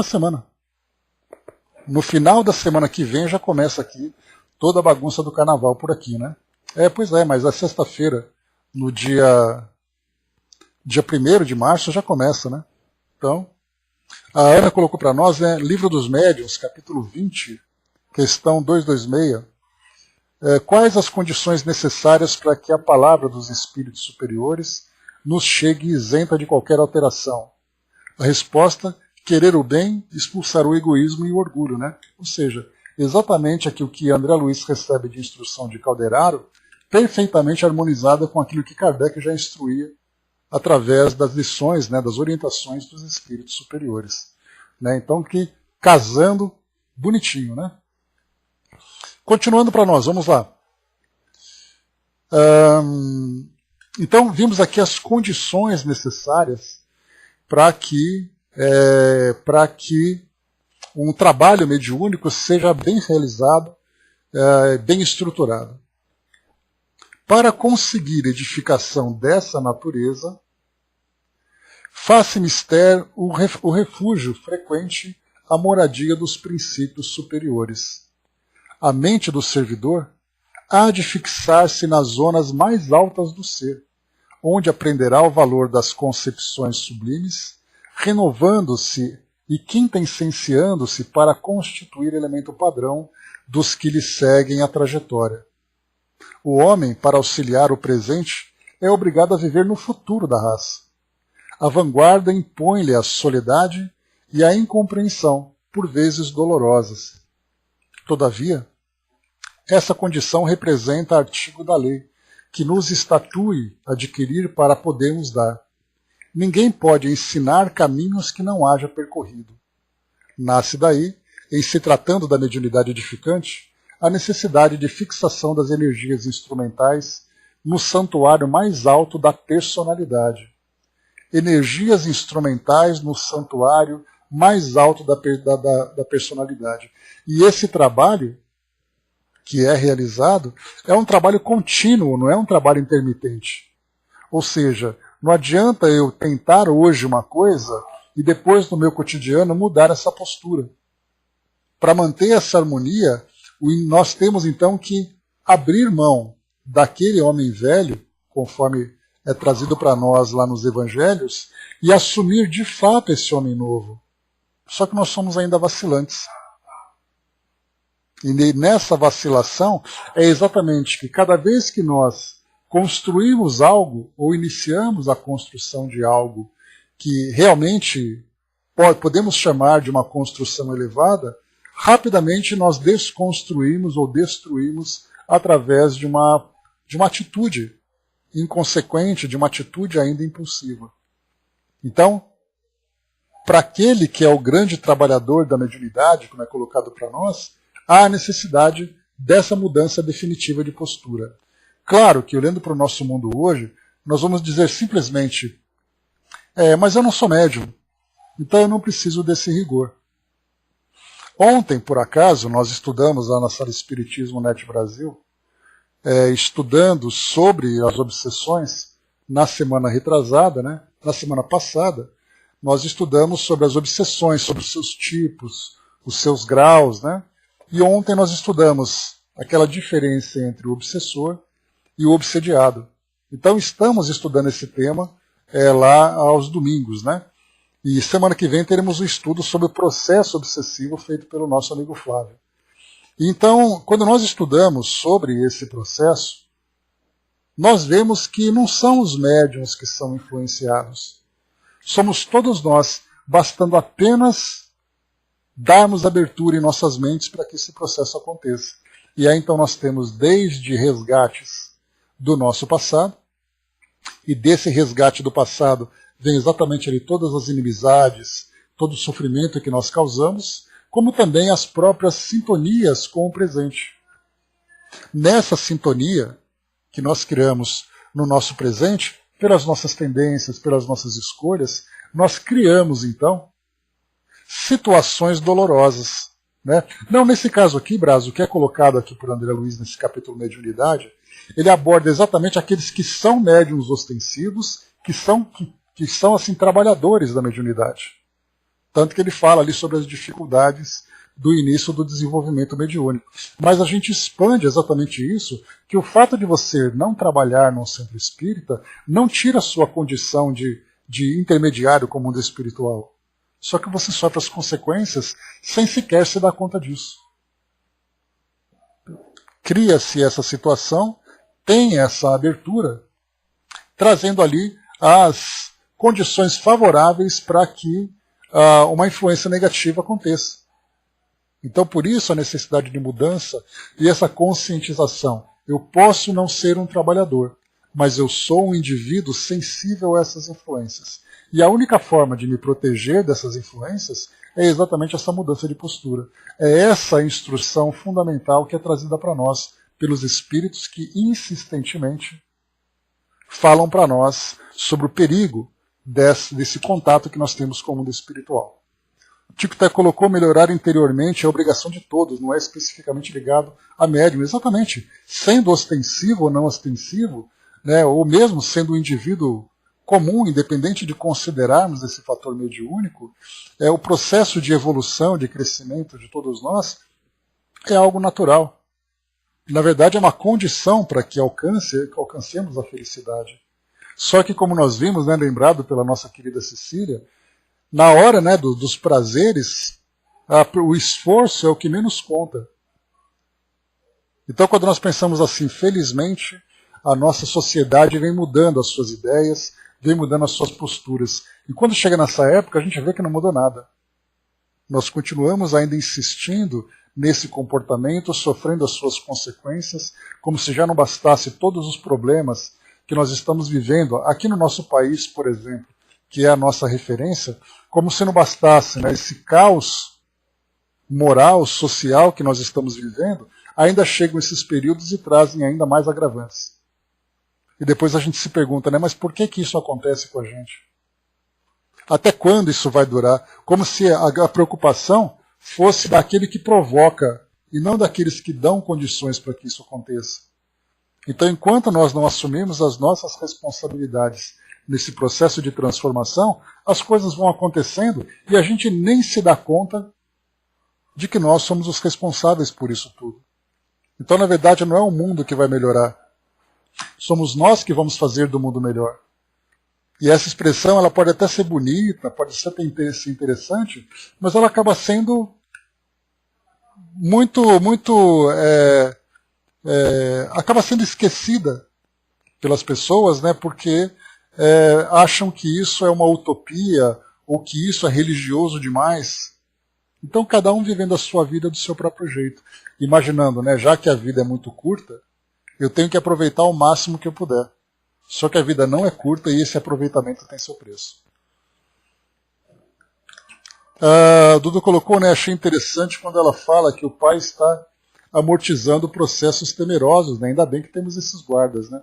semana. No final da semana que vem já começa aqui toda a bagunça do Carnaval por aqui, Pois é, mas a sexta-feira, no dia 1º de março, já começa, Então, a Ana colocou para nós, Livro dos Médiuns, capítulo 20, questão 226, quais as condições necessárias para que a palavra dos espíritos superiores nos chegue isenta de qualquer alteração? A resposta: querer o bem, expulsar o egoísmo e o orgulho, Ou seja, exatamente aquilo que André Luiz recebe de instrução de Calderaro, perfeitamente harmonizada com aquilo que Kardec já instruía através das lições, das orientações dos espíritos superiores. Então, que casando bonitinho, Continuando para nós, vamos lá. Então, vimos aqui as condições necessárias para que um trabalho mediúnico seja bem realizado, bem estruturado. Para conseguir edificação dessa natureza, faz-se mister o refúgio frequente, a moradia dos princípios superiores. A mente do servidor há de fixar-se nas zonas mais altas do ser, onde aprenderá o valor das concepções sublimes, renovando-se e quintessenciando-se para constituir elemento padrão dos que lhe seguem a trajetória. O homem, para auxiliar o presente, é obrigado a viver no futuro da raça. A vanguarda impõe-lhe a soledade e a incompreensão, por vezes dolorosas. Todavia, essa condição representa artigo da lei, que nos estatue adquirir para podermos dar. Ninguém pode ensinar caminhos que não haja percorrido. Nasce daí, em se tratando da mediunidade edificante, a necessidade de fixação das energias instrumentais no santuário mais alto da personalidade. Energias instrumentais no santuário mais alto da personalidade. E esse trabalho que é realizado é um trabalho contínuo, não é um trabalho intermitente. Ou seja, não adianta eu tentar hoje uma coisa e depois no meu cotidiano mudar essa postura. Para manter essa harmonia, nós temos então que abrir mão daquele homem velho, conforme é trazido para nós lá nos evangelhos, e assumir de fato esse homem novo. Só que nós somos ainda vacilantes. E nessa vacilação é exatamente que cada vez que nós construímos algo ou iniciamos a construção de algo que realmente podemos chamar de uma construção elevada, rapidamente nós desconstruímos ou destruímos através de uma atitude inconsequente, de uma atitude ainda impulsiva. Então, para aquele que é o grande trabalhador da mediunidade, como é colocado para nós, há a necessidade dessa mudança definitiva de postura. Claro que, olhando para o nosso mundo hoje, nós vamos dizer simplesmente, mas eu não sou médium, então eu não preciso desse rigor. Ontem, por acaso, nós estudamos lá na Sala Espiritismo Net Brasil, estudando sobre as obsessões, na semana retrasada, né? Na semana passada, nós estudamos sobre as obsessões, sobre os seus tipos, os seus graus, né? E ontem nós estudamos aquela diferença entre o obsessor e o obsediado. Então estamos estudando esse tema lá aos domingos, né? E semana que vem teremos um estudo sobre o processo obsessivo feito pelo nosso amigo Flávio. Então, quando nós estudamos sobre esse processo, nós vemos que não são os médiuns que são influenciados. Somos todos nós, bastando apenas darmos abertura em nossas mentes para que esse processo aconteça. E aí então nós temos desde resgates do nosso passado, e desse resgate do passado vem exatamente ali todas as inimizades, todo o sofrimento que nós causamos, como também as próprias sintonias com o presente. Nessa sintonia que nós criamos no nosso presente, pelas nossas tendências, pelas nossas escolhas, nós criamos então situações dolorosas. Né? Não nesse caso aqui, Braz, o que é colocado aqui por André Luiz nesse capítulo Mediunidade, ele aborda exatamente aqueles que são médiuns ostensivos, que são assim, trabalhadores da mediunidade. Tanto que ele fala ali sobre as dificuldades do início do desenvolvimento mediúnico. Mas a gente expande exatamente isso, que o fato de você não trabalhar num centro espírita não tira a sua condição de intermediário com o mundo espiritual. Só que você sofre as consequências sem sequer se dar conta disso. Cria-se essa situação, tem essa abertura, trazendo ali as condições favoráveis para que uma influência negativa aconteça. Então, por isso, a necessidade de mudança e essa conscientização. Eu posso não ser um trabalhador, mas eu sou um indivíduo sensível a essas influências. E a única forma de me proteger dessas influências é exatamente essa mudança de postura. É essa instrução fundamental que é trazida para nós pelos espíritos que insistentemente falam para nós sobre o perigo desse contato que nós temos com o mundo espiritual. O Tico até colocou melhorar interiormente é obrigação de todos, não é especificamente ligado a médium. Exatamente, sendo ostensivo ou não ostensivo, né, ou mesmo sendo um indivíduo comum, independente de considerarmos esse fator mediúnico, o processo de evolução, de crescimento de todos nós é algo natural. Na verdade, é uma condição para que alcancemos a felicidade. Só que, como nós vimos, né, lembrado pela nossa querida Cecília, na hora, né, dos prazeres, o esforço é o que menos conta. Então, quando nós pensamos assim, felizmente, a nossa sociedade vem mudando as suas ideias, vem mudando as suas posturas. E quando chega nessa época, a gente vê que não mudou nada. Nós continuamos ainda insistindo nesse comportamento, sofrendo as suas consequências, como se já não bastasse todos os problemas que nós estamos vivendo aqui no nosso país, por exemplo, que é a nossa referência, como se não bastasse, né, esse caos moral, social que nós estamos vivendo, ainda chegam esses períodos e trazem ainda mais agravantes. E depois a gente se pergunta, né, mas por que isso acontece com a gente? Até quando isso vai durar? Como se a preocupação fosse daquele que provoca e não daqueles que dão condições para que isso aconteça. Então, enquanto nós não assumirmos as nossas responsabilidades nesse processo de transformação, as coisas vão acontecendo e a gente nem se dá conta de que nós somos os responsáveis por isso tudo. Então, na verdade, não é o mundo que vai melhorar. Somos nós que vamos fazer do mundo melhor. E essa expressão ela pode até ser bonita, pode ser interessante, mas ela acaba sendo acaba sendo esquecida pelas pessoas, né, porque acham que isso é uma utopia ou que isso é religioso demais. Então, cada um vivendo a sua vida do seu próprio jeito, imaginando, né, já que a vida é muito curta, eu tenho que aproveitar o máximo que eu puder. Só que a vida não é curta e esse aproveitamento tem seu preço. Dudu colocou, né, achei interessante quando ela fala que o pai está amortizando processos temerosos, né? Ainda bem que temos esses guardas, né?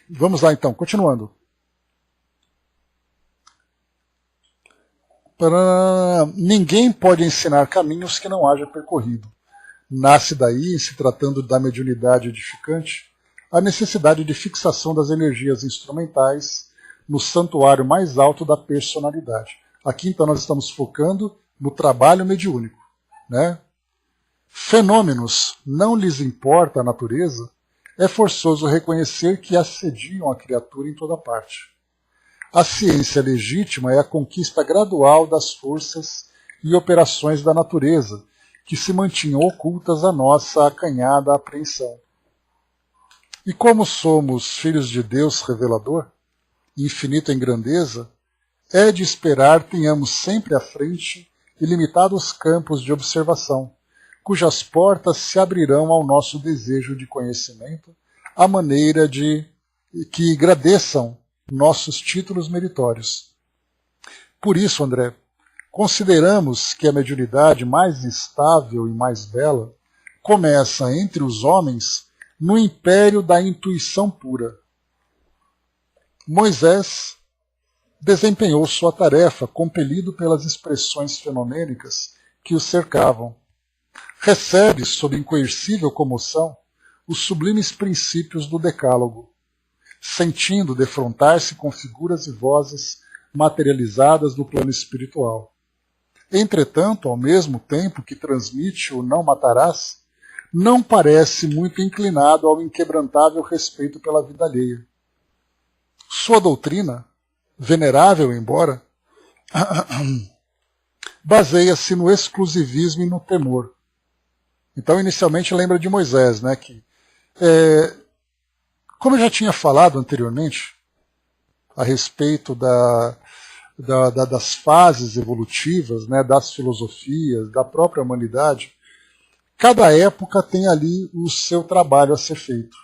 Vamos lá então, continuando. Ninguém pode ensinar caminhos que não haja percorrido. Nasce daí, se tratando da mediunidade edificante, a necessidade de fixação das energias instrumentais no santuário mais alto da personalidade. Aqui, então, nós estamos focando no trabalho mediúnico, né? Fenômenos não lhes importa a natureza, é forçoso reconhecer que assediam a criatura em toda parte. A ciência legítima é a conquista gradual das forças e operações da natureza, que se mantinham ocultas à nossa acanhada apreensão. E como somos filhos de Deus revelador, infinito em grandeza, é de esperar tenhamos sempre à frente ilimitados campos de observação, cujas portas se abrirão ao nosso desejo de conhecimento, à maneira de que agradeçam nossos títulos meritórios. Por isso, André, consideramos que a mediunidade mais estável e mais bela começa entre os homens no império da intuição pura. Moisés desempenhou sua tarefa compelido pelas expressões fenomênicas que o cercavam. Recebe, sob incoercível comoção, os sublimes princípios do Decálogo, sentindo defrontar-se com figuras e vozes materializadas no plano espiritual. Entretanto, ao mesmo tempo que transmite o não matarás, não parece muito inclinado ao inquebrantável respeito pela vida alheia. Sua doutrina, venerável embora, baseia-se no exclusivismo e no temor. Então, inicialmente, lembra de Moisés, né, que, como eu já tinha falado anteriormente, a respeito das fases evolutivas, né, das filosofias, da própria humanidade, cada época tem ali o seu trabalho a ser feito.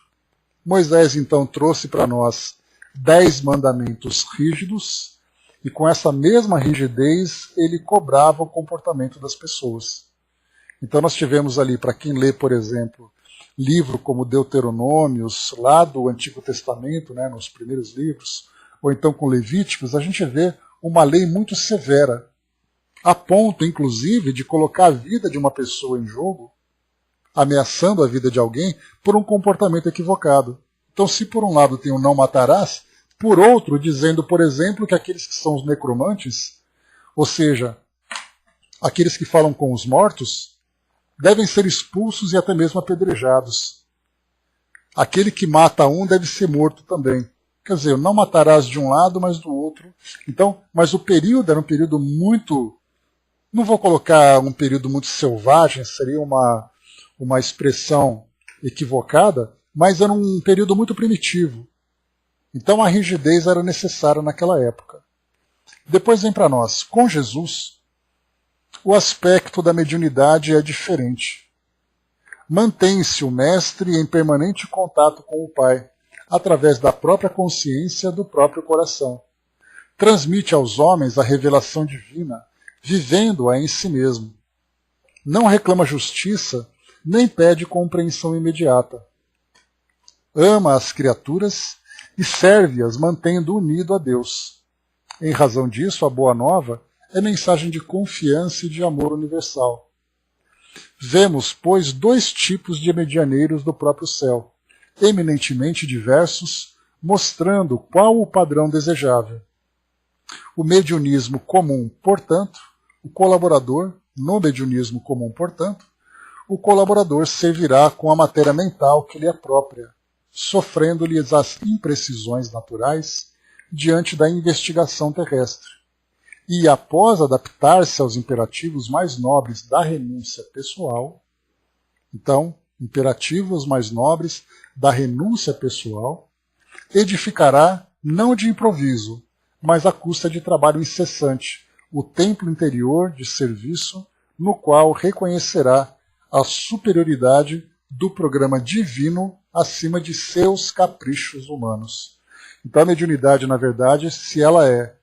Moisés, então, trouxe para nós 10 mandamentos rígidos, e com essa mesma rigidez ele cobrava o comportamento das pessoas. Então nós tivemos ali, para quem lê, por exemplo, livro como Deuteronômios, lá do Antigo Testamento, né, nos primeiros livros, ou então com Levíticos, a gente vê uma lei muito severa, a ponto, inclusive, de colocar a vida de uma pessoa em jogo, ameaçando a vida de alguém por um comportamento equivocado. Então, se por um lado tem o não matarás, por outro, dizendo, por exemplo, que aqueles que são os necromantes, ou seja, aqueles que falam com os mortos, devem ser expulsos e até mesmo apedrejados. Aquele que mata um deve ser morto também. Quer dizer, não matarás de um lado, mas do outro. Então, mas o período era um período muito... Não vou colocar um período muito selvagem, seria uma expressão equivocada, mas era um período muito primitivo. Então a rigidez era necessária naquela época. Depois vem para nós, com Jesus, o aspecto da mediunidade é diferente. Mantém-se o mestre em permanente contato com o Pai, através da própria consciência do próprio coração. Transmite aos homens a revelação divina, vivendo-a em si mesmo. Não reclama justiça, nem pede compreensão imediata. Ama as criaturas e serve-as mantendo unido a Deus. Em razão disso, a Boa Nova é mensagem de confiança e de amor universal. Vemos, pois, dois tipos de medianeiros do próprio céu, eminentemente diversos, mostrando qual o padrão desejável. O mediunismo comum, portanto, o colaborador, no mediunismo comum, portanto, o colaborador servirá com a matéria mental que lhe é própria, sofrendo-lhes as imprecisões naturais diante da investigação terrestre. E, após adaptar-se aos imperativos mais nobres da renúncia pessoal, então, imperativos mais nobres da renúncia pessoal, edificará, não de improviso, mas à custa de trabalho incessante, o templo interior de serviço, no qual reconhecerá a superioridade do programa divino acima de seus caprichos humanos. Então a mediunidade, na verdade, se ela é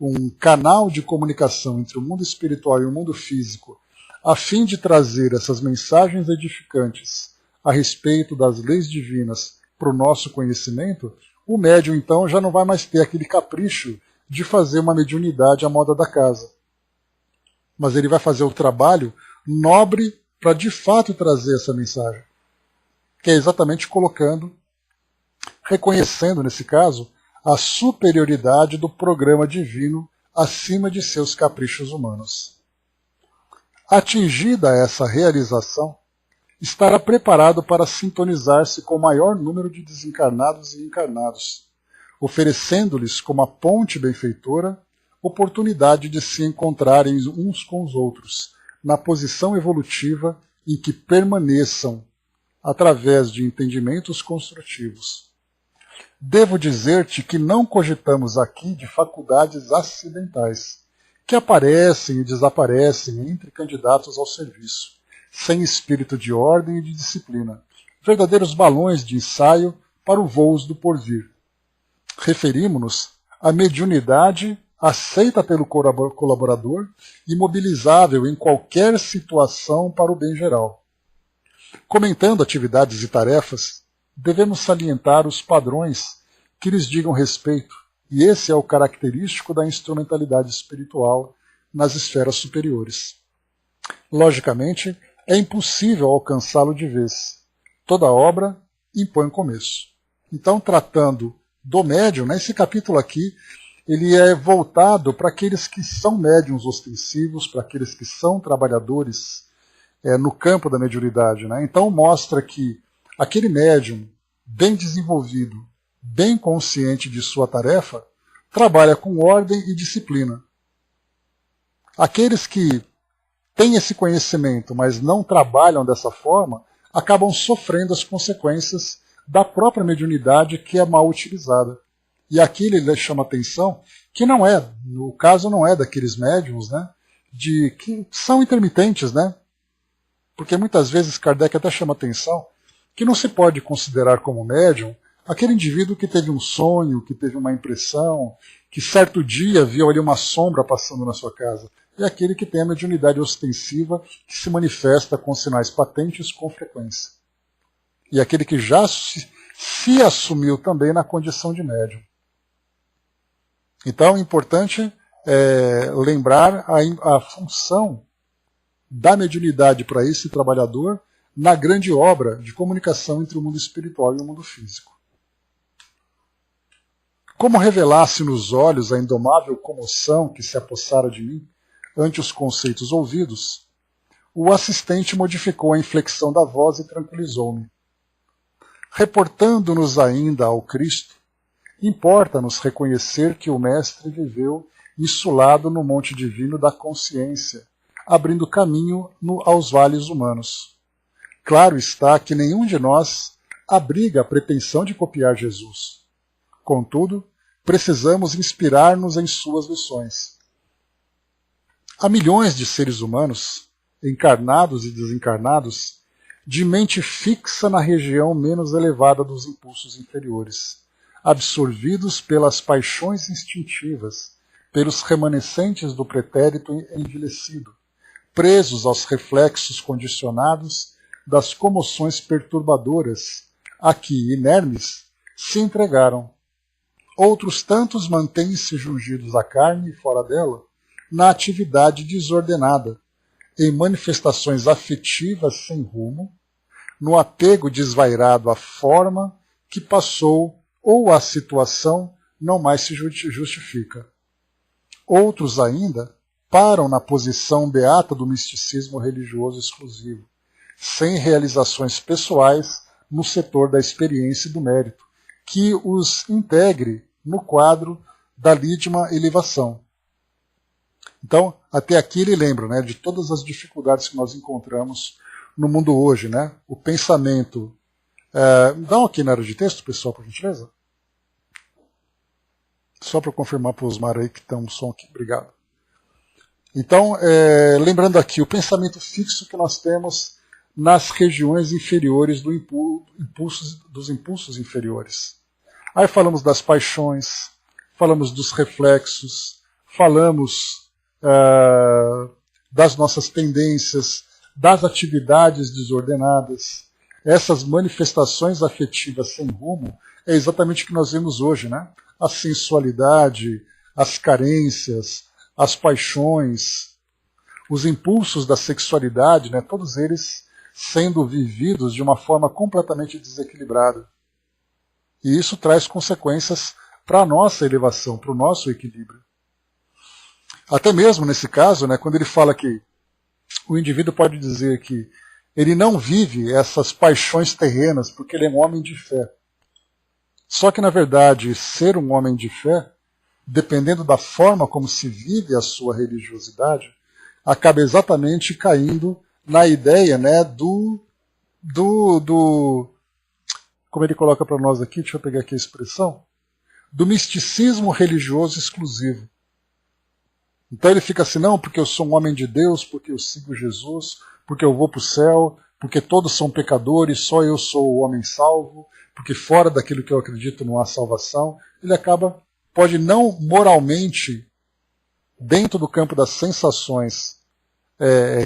um canal de comunicação entre o mundo espiritual e o mundo físico, a fim de trazer essas mensagens edificantes a respeito das leis divinas para o nosso conhecimento, o médium, então, já não vai mais ter aquele capricho de fazer uma mediunidade à moda da casa. Mas ele vai fazer o trabalho nobre para, de fato, trazer essa mensagem. Que é exatamente colocando, reconhecendo, nesse caso, a superioridade do programa divino acima de seus caprichos humanos. Atingida essa realização, estará preparado para sintonizar-se com o maior número de desencarnados e encarnados, oferecendo-lhes como a ponte benfeitora oportunidade de se encontrarem uns com os outros, na posição evolutiva em que permaneçam, através de entendimentos construtivos. Devo dizer-te que não cogitamos aqui de faculdades acidentais, que aparecem e desaparecem entre candidatos ao serviço, sem espírito de ordem e de disciplina, verdadeiros balões de ensaio para o voo do porvir. Referimos-nos à mediunidade aceita pelo colaborador e mobilizável em qualquer situação para o bem geral. Comentando atividades e tarefas, devemos salientar os padrões que lhes digam respeito, e esse é o característico da instrumentalidade espiritual nas esferas superiores. Logicamente, é impossível alcançá-lo de vez. Toda obra impõe começo. Então, tratando do médium, nesse capítulo aqui, ele é voltado para aqueles que são médiuns ostensivos, para aqueles que são trabalhadores no campo da mediunidade. Né? Então, mostra que aquele médium bem desenvolvido, bem consciente de sua tarefa, trabalha com ordem e disciplina. Aqueles que têm esse conhecimento, mas não trabalham dessa forma, acabam sofrendo as consequências da própria mediunidade que é mal utilizada. E aqui ele chama atenção que não é, no caso não é daqueles médiums, né, que são intermitentes, né? Porque muitas vezes Kardec até chama atenção que não se pode considerar como médium aquele indivíduo que teve um sonho, que teve uma impressão, que certo dia viu ali uma sombra passando na sua casa. É aquele que tem a mediunidade ostensiva que se manifesta com sinais patentes com frequência. E aquele que já se assumiu também na condição de médium. Então é importante lembrar a função da mediunidade para esse trabalhador na grande obra de comunicação entre o mundo espiritual e o mundo físico. Como revelasse nos olhos a indomável comoção que se apossara de mim ante os conceitos ouvidos, o assistente modificou a inflexão da voz e tranquilizou-me. Reportando-nos ainda ao Cristo, importa-nos reconhecer que o Mestre viveu insulado no monte divino da consciência, abrindo caminho aos vales humanos. Claro está que nenhum de nós abriga a pretensão de copiar Jesus. Contudo, precisamos inspirar-nos em suas lições. Há milhões de seres humanos, encarnados e desencarnados, de mente fixa na região menos elevada dos impulsos inferiores, absorvidos pelas paixões instintivas, pelos remanescentes do pretérito envelhecido, presos aos reflexos condicionados das comoções perturbadoras a que, inermes, se entregaram. Outros tantos mantêm-se jungidos à carne e fora dela, na atividade desordenada, em manifestações afetivas sem rumo, no apego desvairado à forma que passou ou à situação não mais se justifica. Outros ainda param na posição beata do misticismo religioso exclusivo, sem realizações pessoais no setor da experiência e do mérito, que os integre no quadro da lídima elevação. Então, até aqui ele lembra, né, de todas as dificuldades que nós encontramos no mundo hoje, né? O pensamento... dá aqui na área de texto, pessoal, por gentileza? Só para confirmar para os Osmar aí que tem um som aqui. Obrigado. Então, lembrando aqui, o pensamento fixo que nós temos nas regiões inferiores dos impulsos inferiores. Aí falamos das paixões, falamos dos reflexos, falamos das nossas tendências, das atividades desordenadas. Essas manifestações afetivas sem rumo é exatamente o que nós vemos hoje, né? A sensualidade, as carências, as paixões, os impulsos da sexualidade, né? Todos eles sendo vividos de uma forma completamente desequilibrada. E isso traz consequências para a nossa elevação, para o nosso equilíbrio. Até mesmo nesse caso, né, quando ele fala que o indivíduo pode dizer que ele não vive essas paixões terrenas porque ele é um homem de fé. Só que, na verdade, ser um homem de fé, dependendo da forma como se vive a sua religiosidade, acaba exatamente caindo na ideia, né, como ele coloca para nós aqui, deixa eu pegar aqui a expressão, do misticismo religioso exclusivo. Então ele fica assim, não, porque eu sou um homem de Deus, porque eu sigo Jesus, porque eu vou para o céu, porque todos são pecadores, só eu sou o homem salvo, porque fora daquilo que eu acredito não há salvação. Ele pode não moralmente, dentro do campo das sensações,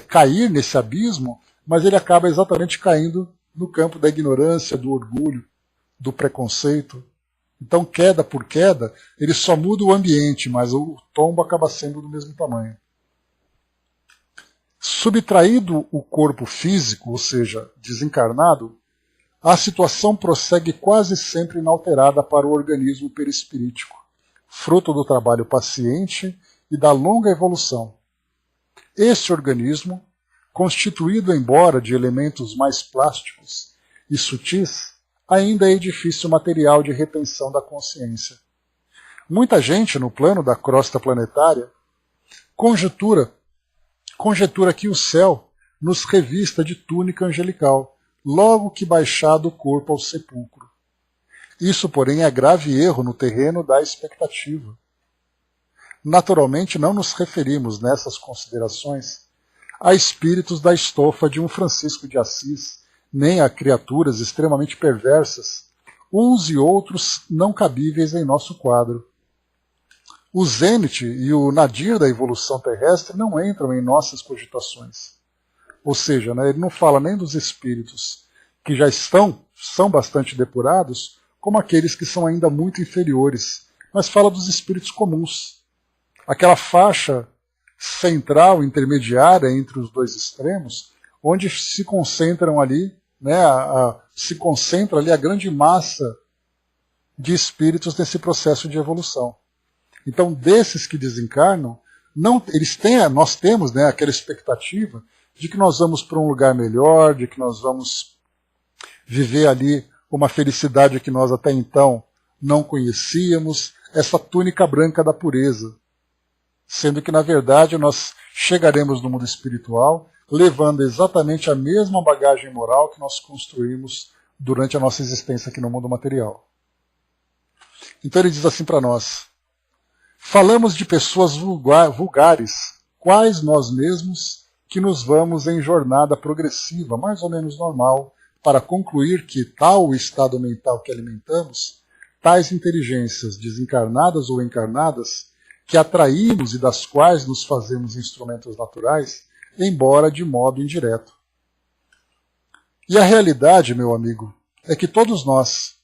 cair nesse abismo, mas ele acaba exatamente caindo no campo da ignorância, do orgulho, do preconceito. Então, queda por queda, ele só muda o ambiente, mas o tombo acaba sendo do mesmo tamanho. Subtraído o corpo físico, ou seja, desencarnado, a situação prossegue quase sempre inalterada para o organismo perispirítico, fruto do trabalho paciente e da longa evolução. Este organismo, constituído embora de elementos mais plásticos e sutis, ainda é edifício material de retenção da consciência. Muita gente, no plano da crosta planetária, conjetura que o céu nos revista de túnica angelical, logo que baixado o corpo ao sepulcro. Isso, porém, é grave erro no terreno da expectativa. Naturalmente, não nos referimos, nessas considerações, a espíritos da estofa de um Francisco de Assis, nem a criaturas extremamente perversas, uns e outros não cabíveis em nosso quadro. O zênite e o nadir da evolução terrestre não entram em nossas cogitações. Ou seja, né, ele não fala nem dos espíritos que já são bastante depurados, como aqueles que são ainda muito inferiores, mas fala dos espíritos comuns. Aquela faixa central, intermediária entre os dois extremos, onde se concentram ali, né, se concentra ali a grande massa de espíritos nesse processo de evolução. Então, desses que desencarnam, nós temos, né, aquela expectativa de que nós vamos para um lugar melhor, de que nós vamos viver ali uma felicidade que nós até então não conhecíamos, essa túnica branca da pureza. Sendo que, na verdade, nós chegaremos no mundo espiritual levando exatamente a mesma bagagem moral que nós construímos durante a nossa existência aqui no mundo material. Então ele diz assim para nós: falamos de pessoas vulgares, quais nós mesmos, que nos vamos em jornada progressiva, mais ou menos normal, para concluir que tal o estado mental que alimentamos, tais inteligências desencarnadas ou encarnadas, que atraímos e das quais nos fazemos instrumentos naturais, embora de modo indireto. E a realidade, meu amigo, é que todos nós,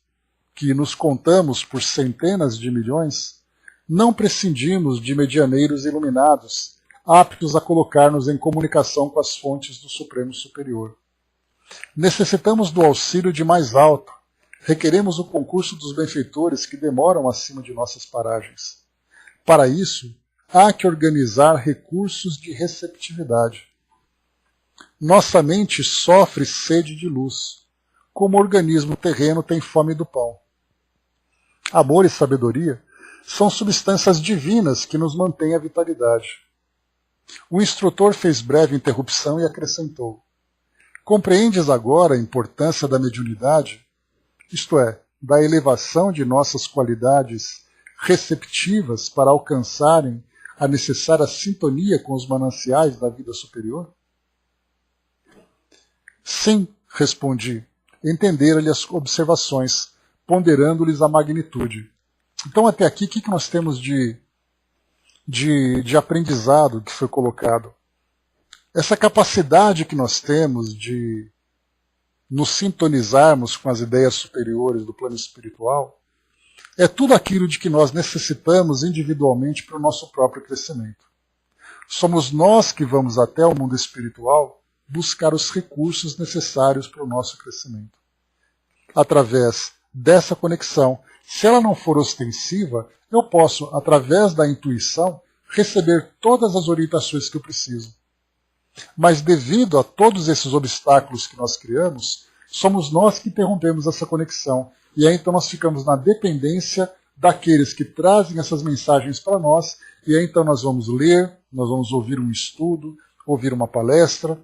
que nos contamos por centenas de milhões, não prescindimos de medianeiros iluminados, aptos a colocar-nos em comunicação com as fontes do Supremo Superior. Necessitamos do auxílio de mais alto, requeremos o concurso dos benfeitores que demoram acima de nossas paragens. Para isso, há que organizar recursos de receptividade. Nossa mente sofre sede de luz, como o organismo terreno tem fome do pão. Amor e sabedoria são substâncias divinas que nos mantêm a vitalidade. O instrutor fez breve interrupção e acrescentou: compreendes agora a importância da mediunidade, isto é, da elevação de nossas qualidades receptivas para alcançarem a necessária sintonia com os mananciais da vida superior? Sim, respondi, entendera-lhe as observações, ponderando-lhes a magnitude. Então, até aqui, o que nós temos de aprendizado que foi colocado? Essa capacidade que nós temos de nos sintonizarmos com as ideias superiores do plano espiritual é tudo aquilo de que nós necessitamos individualmente para o nosso próprio crescimento. Somos nós que vamos até o mundo espiritual buscar os recursos necessários para o nosso crescimento. Através dessa conexão, se ela não for ostensiva, eu posso, através da intuição, receber todas as orientações que eu preciso. Mas devido a todos esses obstáculos que nós criamos, somos nós que interrompemos essa conexão. E aí então nós ficamos na dependência daqueles que trazem essas mensagens para nós, e aí então nós vamos ler, nós vamos ouvir um estudo, ouvir uma palestra,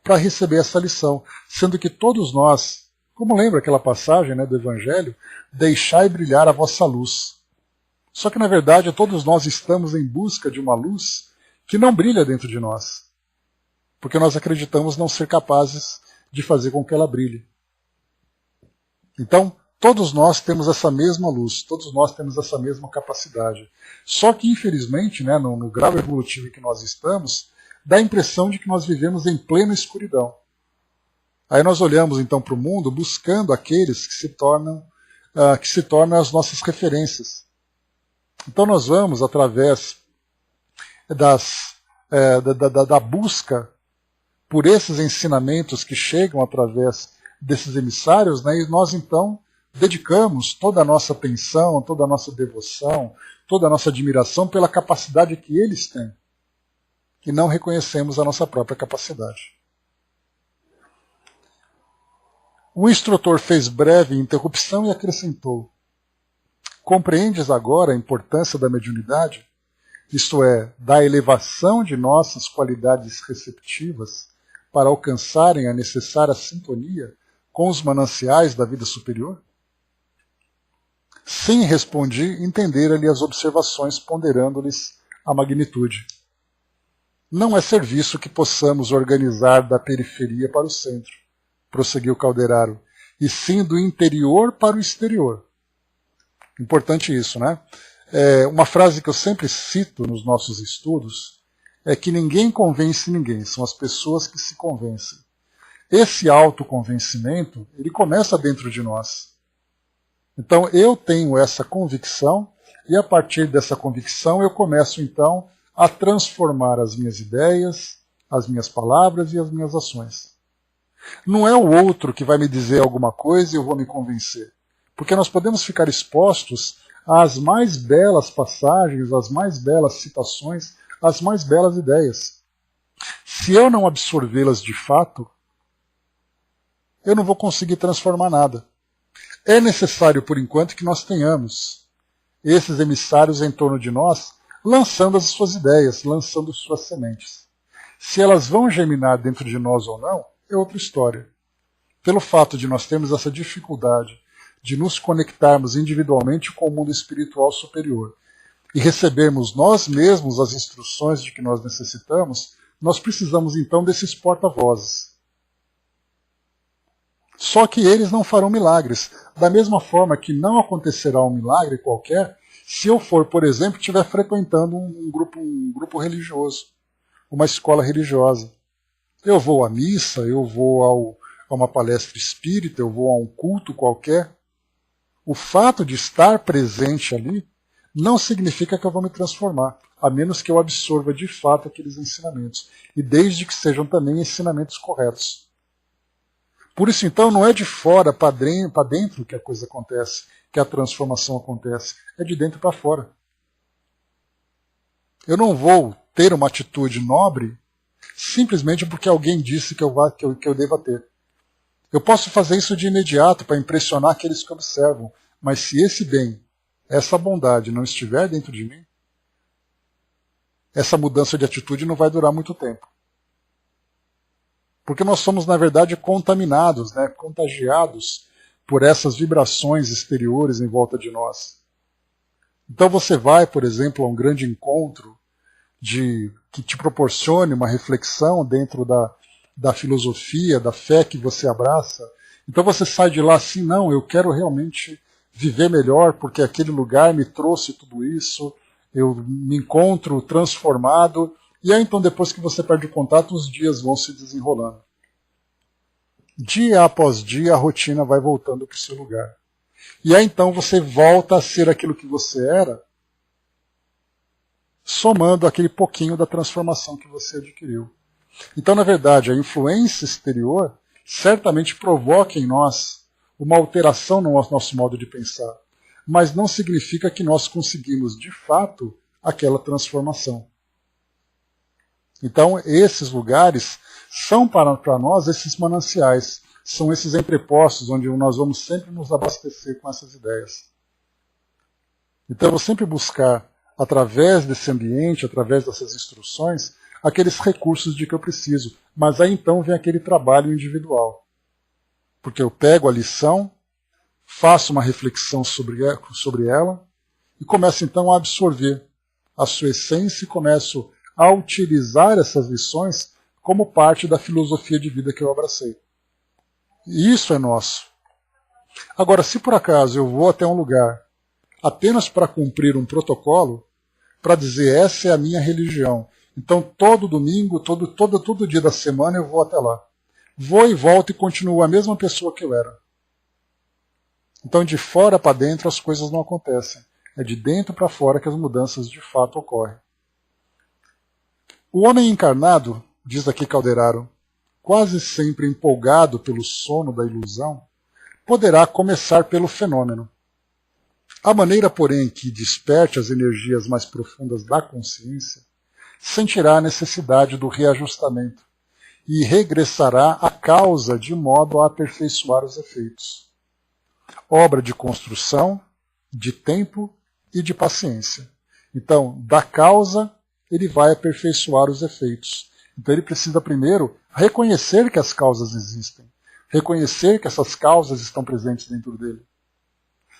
para receber essa lição. Sendo que todos nós, como lembra aquela passagem, né, do Evangelho, deixai brilhar a vossa luz. Só que na verdade todos nós estamos em busca de uma luz que não brilha dentro de nós, porque nós acreditamos não ser capazes de fazer com que ela brilhe. Então, todos nós temos essa mesma luz, todos nós temos essa mesma capacidade. Só que, infelizmente, né, no grau evolutivo em que nós estamos, dá a impressão de que nós vivemos em plena escuridão. Aí nós olhamos então para o mundo buscando aqueles que se tornam as nossas referências. Então nós vamos, através da busca por esses ensinamentos que chegam através desses emissários, né, e nós então dedicamos toda a nossa atenção, toda a nossa devoção, toda a nossa admiração pela capacidade que eles têm. E não reconhecemos a nossa própria capacidade. O instrutor fez breve interrupção e acrescentou: compreendes agora a importância da mediunidade? Isto é, da elevação de nossas qualidades receptivas para alcançarem a necessária sintonia com os mananciais da vida superior? Sim, respondi, entendera-lhe as observações, ponderando-lhes a magnitude. Não é serviço que possamos organizar da periferia para o centro, prosseguiu Calderaro, e sim do interior para o exterior. Importante isso, né? Uma frase que eu sempre cito nos nossos estudos é que ninguém convence ninguém, são as pessoas que se convencem. Esse autoconvencimento, ele começa dentro de nós. Então eu tenho essa convicção, e a partir dessa convicção eu começo então a transformar as minhas ideias, as minhas palavras e as minhas ações. Não é o outro que vai me dizer alguma coisa e eu vou me convencer. Porque nós podemos ficar expostos às mais belas passagens, às mais belas citações, às mais belas ideias. Se eu não absorvê-las de fato, eu não vou conseguir transformar nada. É necessário, por enquanto, que nós tenhamos esses emissários em torno de nós, lançando as suas ideias, lançando suas sementes. Se elas vão germinar dentro de nós ou não, é outra história. Pelo fato de nós termos essa dificuldade de nos conectarmos individualmente com o mundo espiritual superior e recebermos nós mesmos as instruções de que nós necessitamos, nós precisamos então desses porta-vozes. Só que eles não farão milagres. Da mesma forma que não acontecerá um milagre qualquer se eu for, por exemplo, estiver frequentando um grupo religioso, uma escola religiosa. Eu vou à missa, eu vou a uma palestra espírita, eu vou a um culto qualquer. O fato de estar presente ali não significa que eu vou me transformar. a menos que eu absorva de fato aqueles ensinamentos, e desde que sejam também ensinamentos corretos. Por isso, então, não é de fora para dentro que a coisa acontece, que a transformação acontece, é de dentro para fora. Eu não vou ter uma atitude nobre simplesmente porque alguém disse que eu deva ter. Eu posso fazer isso de imediato para impressionar aqueles que observam, mas se esse bem, essa bondade não estiver dentro de mim, essa mudança de atitude não vai durar muito tempo. Porque nós somos, na verdade, contaminados, contagiados por essas vibrações exteriores em volta de nós. Então você vai, por exemplo, a um grande encontro que te proporcione uma reflexão dentro da filosofia, da fé que você abraça. Então você sai de lá assim, não, eu quero realmente viver melhor porque aquele lugar me trouxe tudo isso, eu me encontro transformado. E aí então depois que você perde o contato, os dias vão se desenrolando. Dia após dia a rotina vai voltando para o seu lugar. E aí então você volta a ser aquilo que você era, somando aquele pouquinho da transformação que você adquiriu. Então, na verdade, a influência exterior certamente provoca em nós uma alteração no nosso modo de pensar, mas não significa que nós conseguimos, de fato, aquela transformação. Então, esses lugares são para nós esses mananciais, são esses entrepostos onde nós vamos sempre nos abastecer com essas ideias. Então, eu vou sempre buscar, através desse ambiente, através dessas instruções, aqueles recursos de que eu preciso. Mas aí então vem aquele trabalho individual. Porque eu pego a lição, faço uma reflexão sobre ela e começo então a absorver a sua essência e começo a utilizar essas lições como parte da filosofia de vida que eu abracei. E isso é nosso. Agora, se por acaso eu vou até um lugar apenas para cumprir um protocolo, para dizer essa é a minha religião, então todo domingo, todo dia da semana eu vou até lá. Vou e volto e continuo a mesma pessoa que eu era. Então de fora para dentro as coisas não acontecem. É de dentro para fora que as mudanças de fato ocorrem. O homem encarnado, diz aqui Calderaro, quase sempre empolgado pelo sono da ilusão, poderá começar pelo fenômeno. A maneira, porém, que desperte as energias mais profundas da consciência, sentirá a necessidade do reajustamento e regressará à causa de modo a aperfeiçoar os efeitos. Obra de construção, de tempo e de paciência. Então, da causa, ele vai aperfeiçoar os efeitos. Então ele precisa primeiro reconhecer que as causas existem, reconhecer que essas causas estão presentes dentro dele.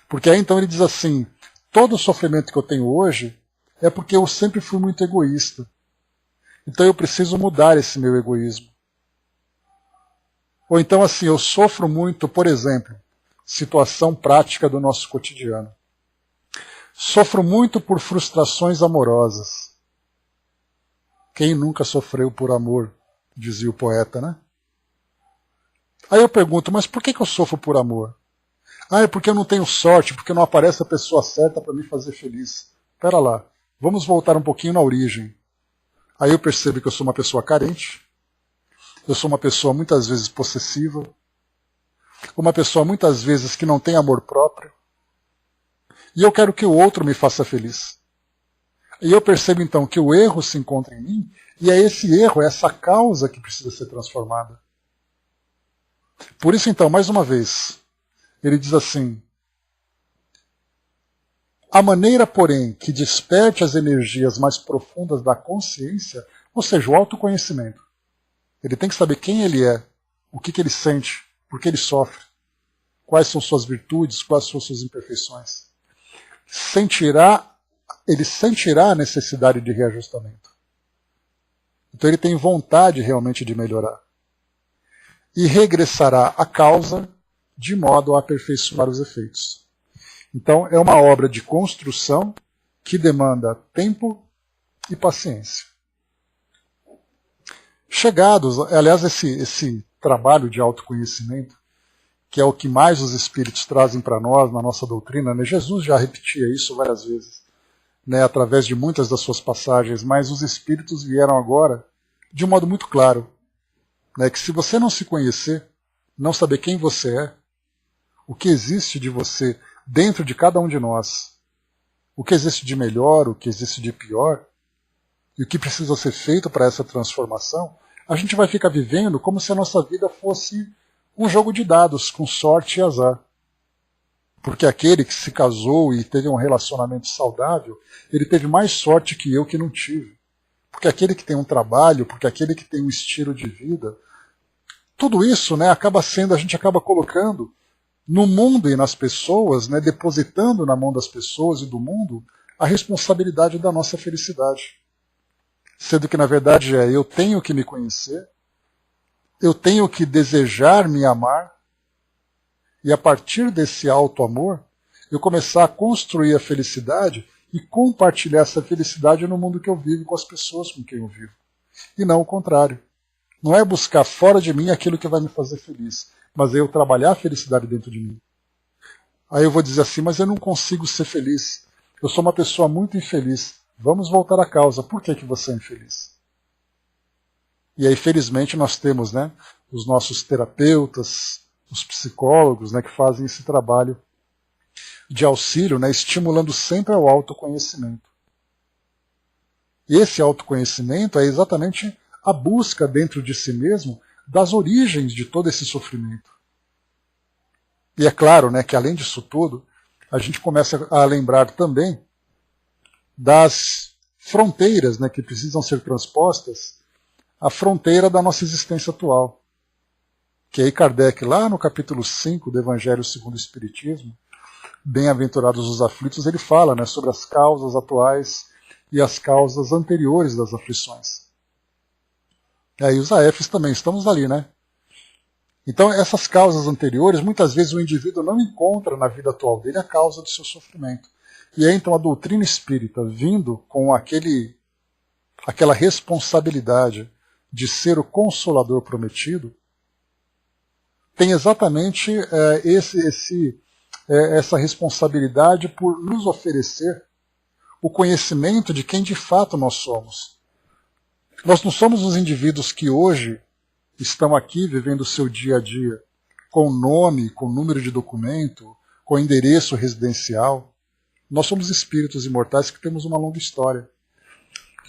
Porque aí então ele diz assim, todo o sofrimento que eu tenho hoje é porque eu sempre fui muito egoísta. Então eu preciso mudar esse meu egoísmo. Ou então assim, eu sofro muito, por exemplo, situação prática do nosso cotidiano. Sofro muito por frustrações amorosas. Quem nunca sofreu por amor, dizia o poeta, né? Aí eu pergunto, mas por que eu sofro por amor? Ah, é porque eu não tenho sorte, porque não aparece a pessoa certa para me fazer feliz. Espera lá, vamos voltar um pouquinho na origem. Aí eu percebo que eu sou uma pessoa carente, eu sou uma pessoa muitas vezes possessiva, uma pessoa muitas vezes que não tem amor próprio, e eu quero que o outro me faça feliz. E eu percebo então que o erro se encontra em mim, e é esse erro, é essa causa que precisa ser transformada. Por isso então, mais uma vez, ele diz assim, a maneira, porém, que desperte as energias mais profundas da consciência, ou seja, o autoconhecimento. Ele tem que saber quem ele é, o que ele sente, por que ele sofre, quais são suas virtudes, quais são suas imperfeições. Ele sentirá a necessidade de reajustamento. Então ele tem vontade realmente de melhorar. E regressará à causa de modo a aperfeiçoar os efeitos. Então é uma obra de construção que demanda tempo e paciência. Chegados, aliás, esse trabalho de autoconhecimento, que é o que mais os espíritos trazem para nós na nossa doutrina, né? Jesus já repetia isso várias vezes. né, através de muitas das suas passagens, mas os espíritos vieram agora de um modo muito claro, né, que se você não se conhecer, não saber quem você é, o que existe de você dentro de cada um de nós, o que existe de melhor, o que existe de pior, e o que precisa ser feito para essa transformação, a gente vai ficar vivendo como se a nossa vida fosse um jogo de dados, com sorte e azar. Porque aquele que se casou e teve um relacionamento saudável, ele teve mais sorte que eu que não tive. Porque aquele que tem um trabalho, porque aquele que tem um estilo de vida, tudo isso, né, a gente acaba colocando no mundo e nas pessoas, né, depositando na mão das pessoas e do mundo a responsabilidade da nossa felicidade. Sendo que, na verdade, eu tenho que me conhecer, eu tenho que desejar me amar, e a partir desse auto-amor, eu começar a construir a felicidade e compartilhar essa felicidade no mundo que eu vivo, com as pessoas com quem eu vivo. E não o contrário. Não é buscar fora de mim aquilo que vai me fazer feliz, mas é eu trabalhar a felicidade dentro de mim. Aí eu vou dizer assim, mas eu não consigo ser feliz. Eu sou uma pessoa muito infeliz. Vamos voltar à causa. Por que você é infeliz? E aí, felizmente, nós temos, né, os nossos terapeutas, os psicólogos, né, que fazem esse trabalho de auxílio, né, estimulando sempre ao autoconhecimento. E esse autoconhecimento é exatamente a busca dentro de si mesmo das origens de todo esse sofrimento. E é claro, né, que além disso tudo, a gente começa a lembrar também das fronteiras, né, que precisam ser transpostas à fronteira da nossa existência atual. Que aí Kardec, lá no capítulo 5 do Evangelho segundo o Espiritismo, Bem-aventurados os aflitos, ele fala, né, sobre as causas atuais e as causas anteriores das aflições. E aí os AFs também, estamos ali, né? Então essas causas anteriores, muitas vezes o indivíduo não encontra na vida atual dele a causa do seu sofrimento. E aí então a doutrina espírita, vindo com aquela responsabilidade de ser o consolador prometido, tem exatamente essa responsabilidade por nos oferecer o conhecimento de quem de fato nós somos. Nós não somos os indivíduos que hoje estão aqui vivendo o seu dia a dia com nome, com número de documento, com endereço residencial. Nós somos espíritos imortais que temos uma longa história.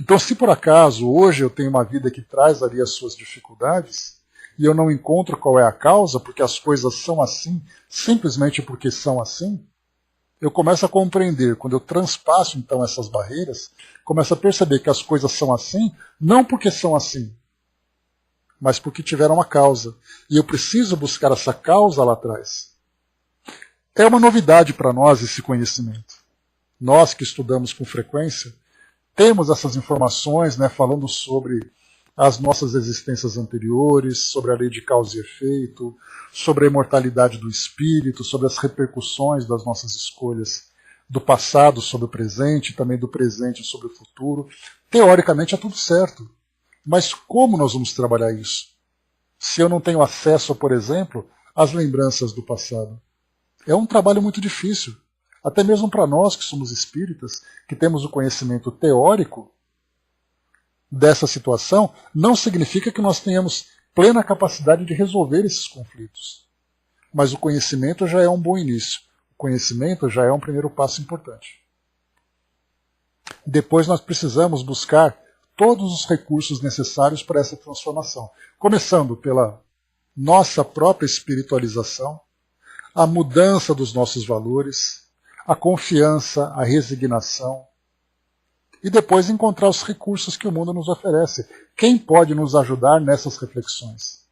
Então, se por acaso hoje eu tenho uma vida que traz ali as suas dificuldades, e eu não encontro qual é a causa, porque as coisas são assim, simplesmente porque são assim, eu começo a compreender, quando eu transpasso então essas barreiras, começo a perceber que as coisas são assim, não porque são assim, mas porque tiveram uma causa. E eu preciso buscar essa causa lá atrás. É uma novidade para nós esse conhecimento. Nós que estudamos com frequência, temos essas informações, né, falando sobre as nossas existências anteriores, sobre a lei de causa e efeito, sobre a imortalidade do espírito, sobre as repercussões das nossas escolhas do passado sobre o presente, também do presente sobre o futuro. Teoricamente é tudo certo. Mas como nós vamos trabalhar isso? Se eu não tenho acesso, por exemplo, às lembranças do passado. É um trabalho muito difícil. Até mesmo para nós que somos espíritas, que temos o conhecimento teórico dessa situação, não significa que nós tenhamos plena capacidade de resolver esses conflitos. Mas o conhecimento já é um bom início. O conhecimento já é um primeiro passo importante. Depois nós precisamos buscar todos os recursos necessários para essa transformação. Começando pela nossa própria espiritualização, a mudança dos nossos valores, a confiança, a resignação, e depois encontrar os recursos que o mundo nos oferece. Quem pode nos ajudar nessas reflexões?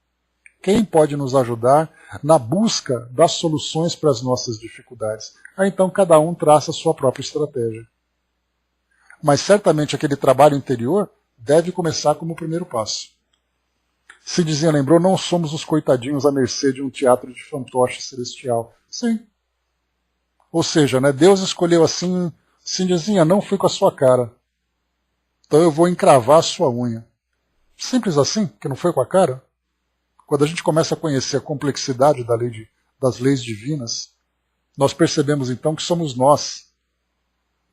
Quem pode nos ajudar na busca das soluções para as nossas dificuldades? Aí então cada um traça a sua própria estratégia. Mas certamente aquele trabalho interior deve começar como o primeiro passo. Se dizia, lembrou, não somos os coitadinhos à mercê de um teatro de fantoche celestial. Sim. Ou seja, né, Deus escolheu assim, Cindizinha, não fui com a sua cara. Então eu vou encravar a sua unha. Simples assim, que não foi com a cara. Quando a gente começa a conhecer a complexidade das leis divinas, nós percebemos então que somos nós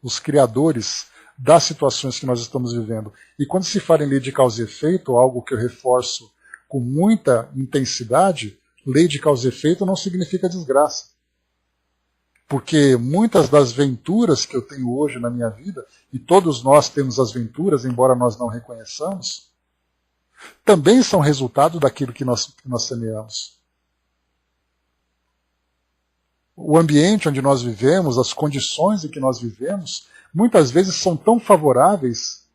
os criadores das situações que nós estamos vivendo. E quando se fala em lei de causa e efeito, algo que eu reforço com muita intensidade, lei de causa e efeito não significa desgraça. Porque muitas das venturas que eu tenho hoje na minha vida, e todos nós temos as venturas, embora nós não reconheçamos, também são resultado daquilo que nós semeamos. O ambiente onde nós vivemos, as condições em que nós vivemos, muitas vezes são tão favoráveis,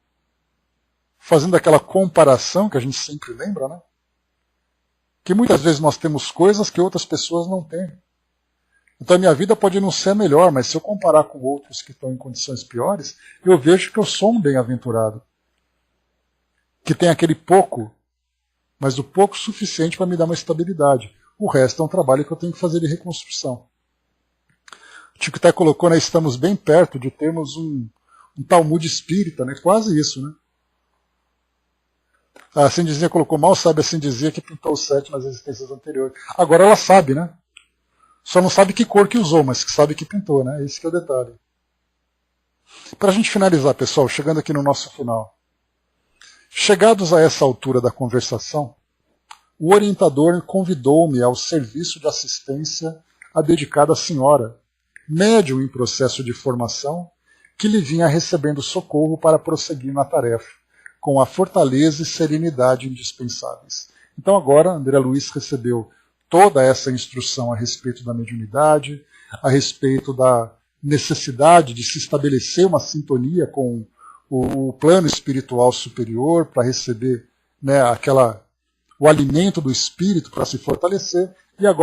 fazendo aquela comparação que a gente sempre lembra, né? Que muitas vezes nós temos coisas que outras pessoas não têm. Então a minha vida pode não ser melhor, mas se eu comparar com outros que estão em condições piores, eu vejo que eu sou um bem-aventurado. Que tem aquele pouco, mas o pouco suficiente para me dar uma estabilidade. O resto é um trabalho que eu tenho que fazer de reconstrução. O Chico até colocou, né, estamos bem perto de termos um Talmud espírita, né, quase isso, né? A assim dizia colocou, mal sabe assim dizia que pintou o 7 nas existências anteriores. Agora ela sabe, né? Só não sabe que cor que usou, mas que sabe que pintou, né? Esse que é o detalhe. Para a gente finalizar, pessoal, chegando aqui no nosso final. Chegados a essa altura da conversação, o orientador convidou-me ao serviço de assistência à dedicada senhora, médium em processo de formação, que lhe vinha recebendo socorro para prosseguir na tarefa, com a fortaleza e serenidade indispensáveis. Então agora André Luiz recebeu toda essa instrução a respeito da mediunidade, a respeito da necessidade de se estabelecer uma sintonia com o plano espiritual superior para receber, né, o alimento do espírito para se fortalecer, e agora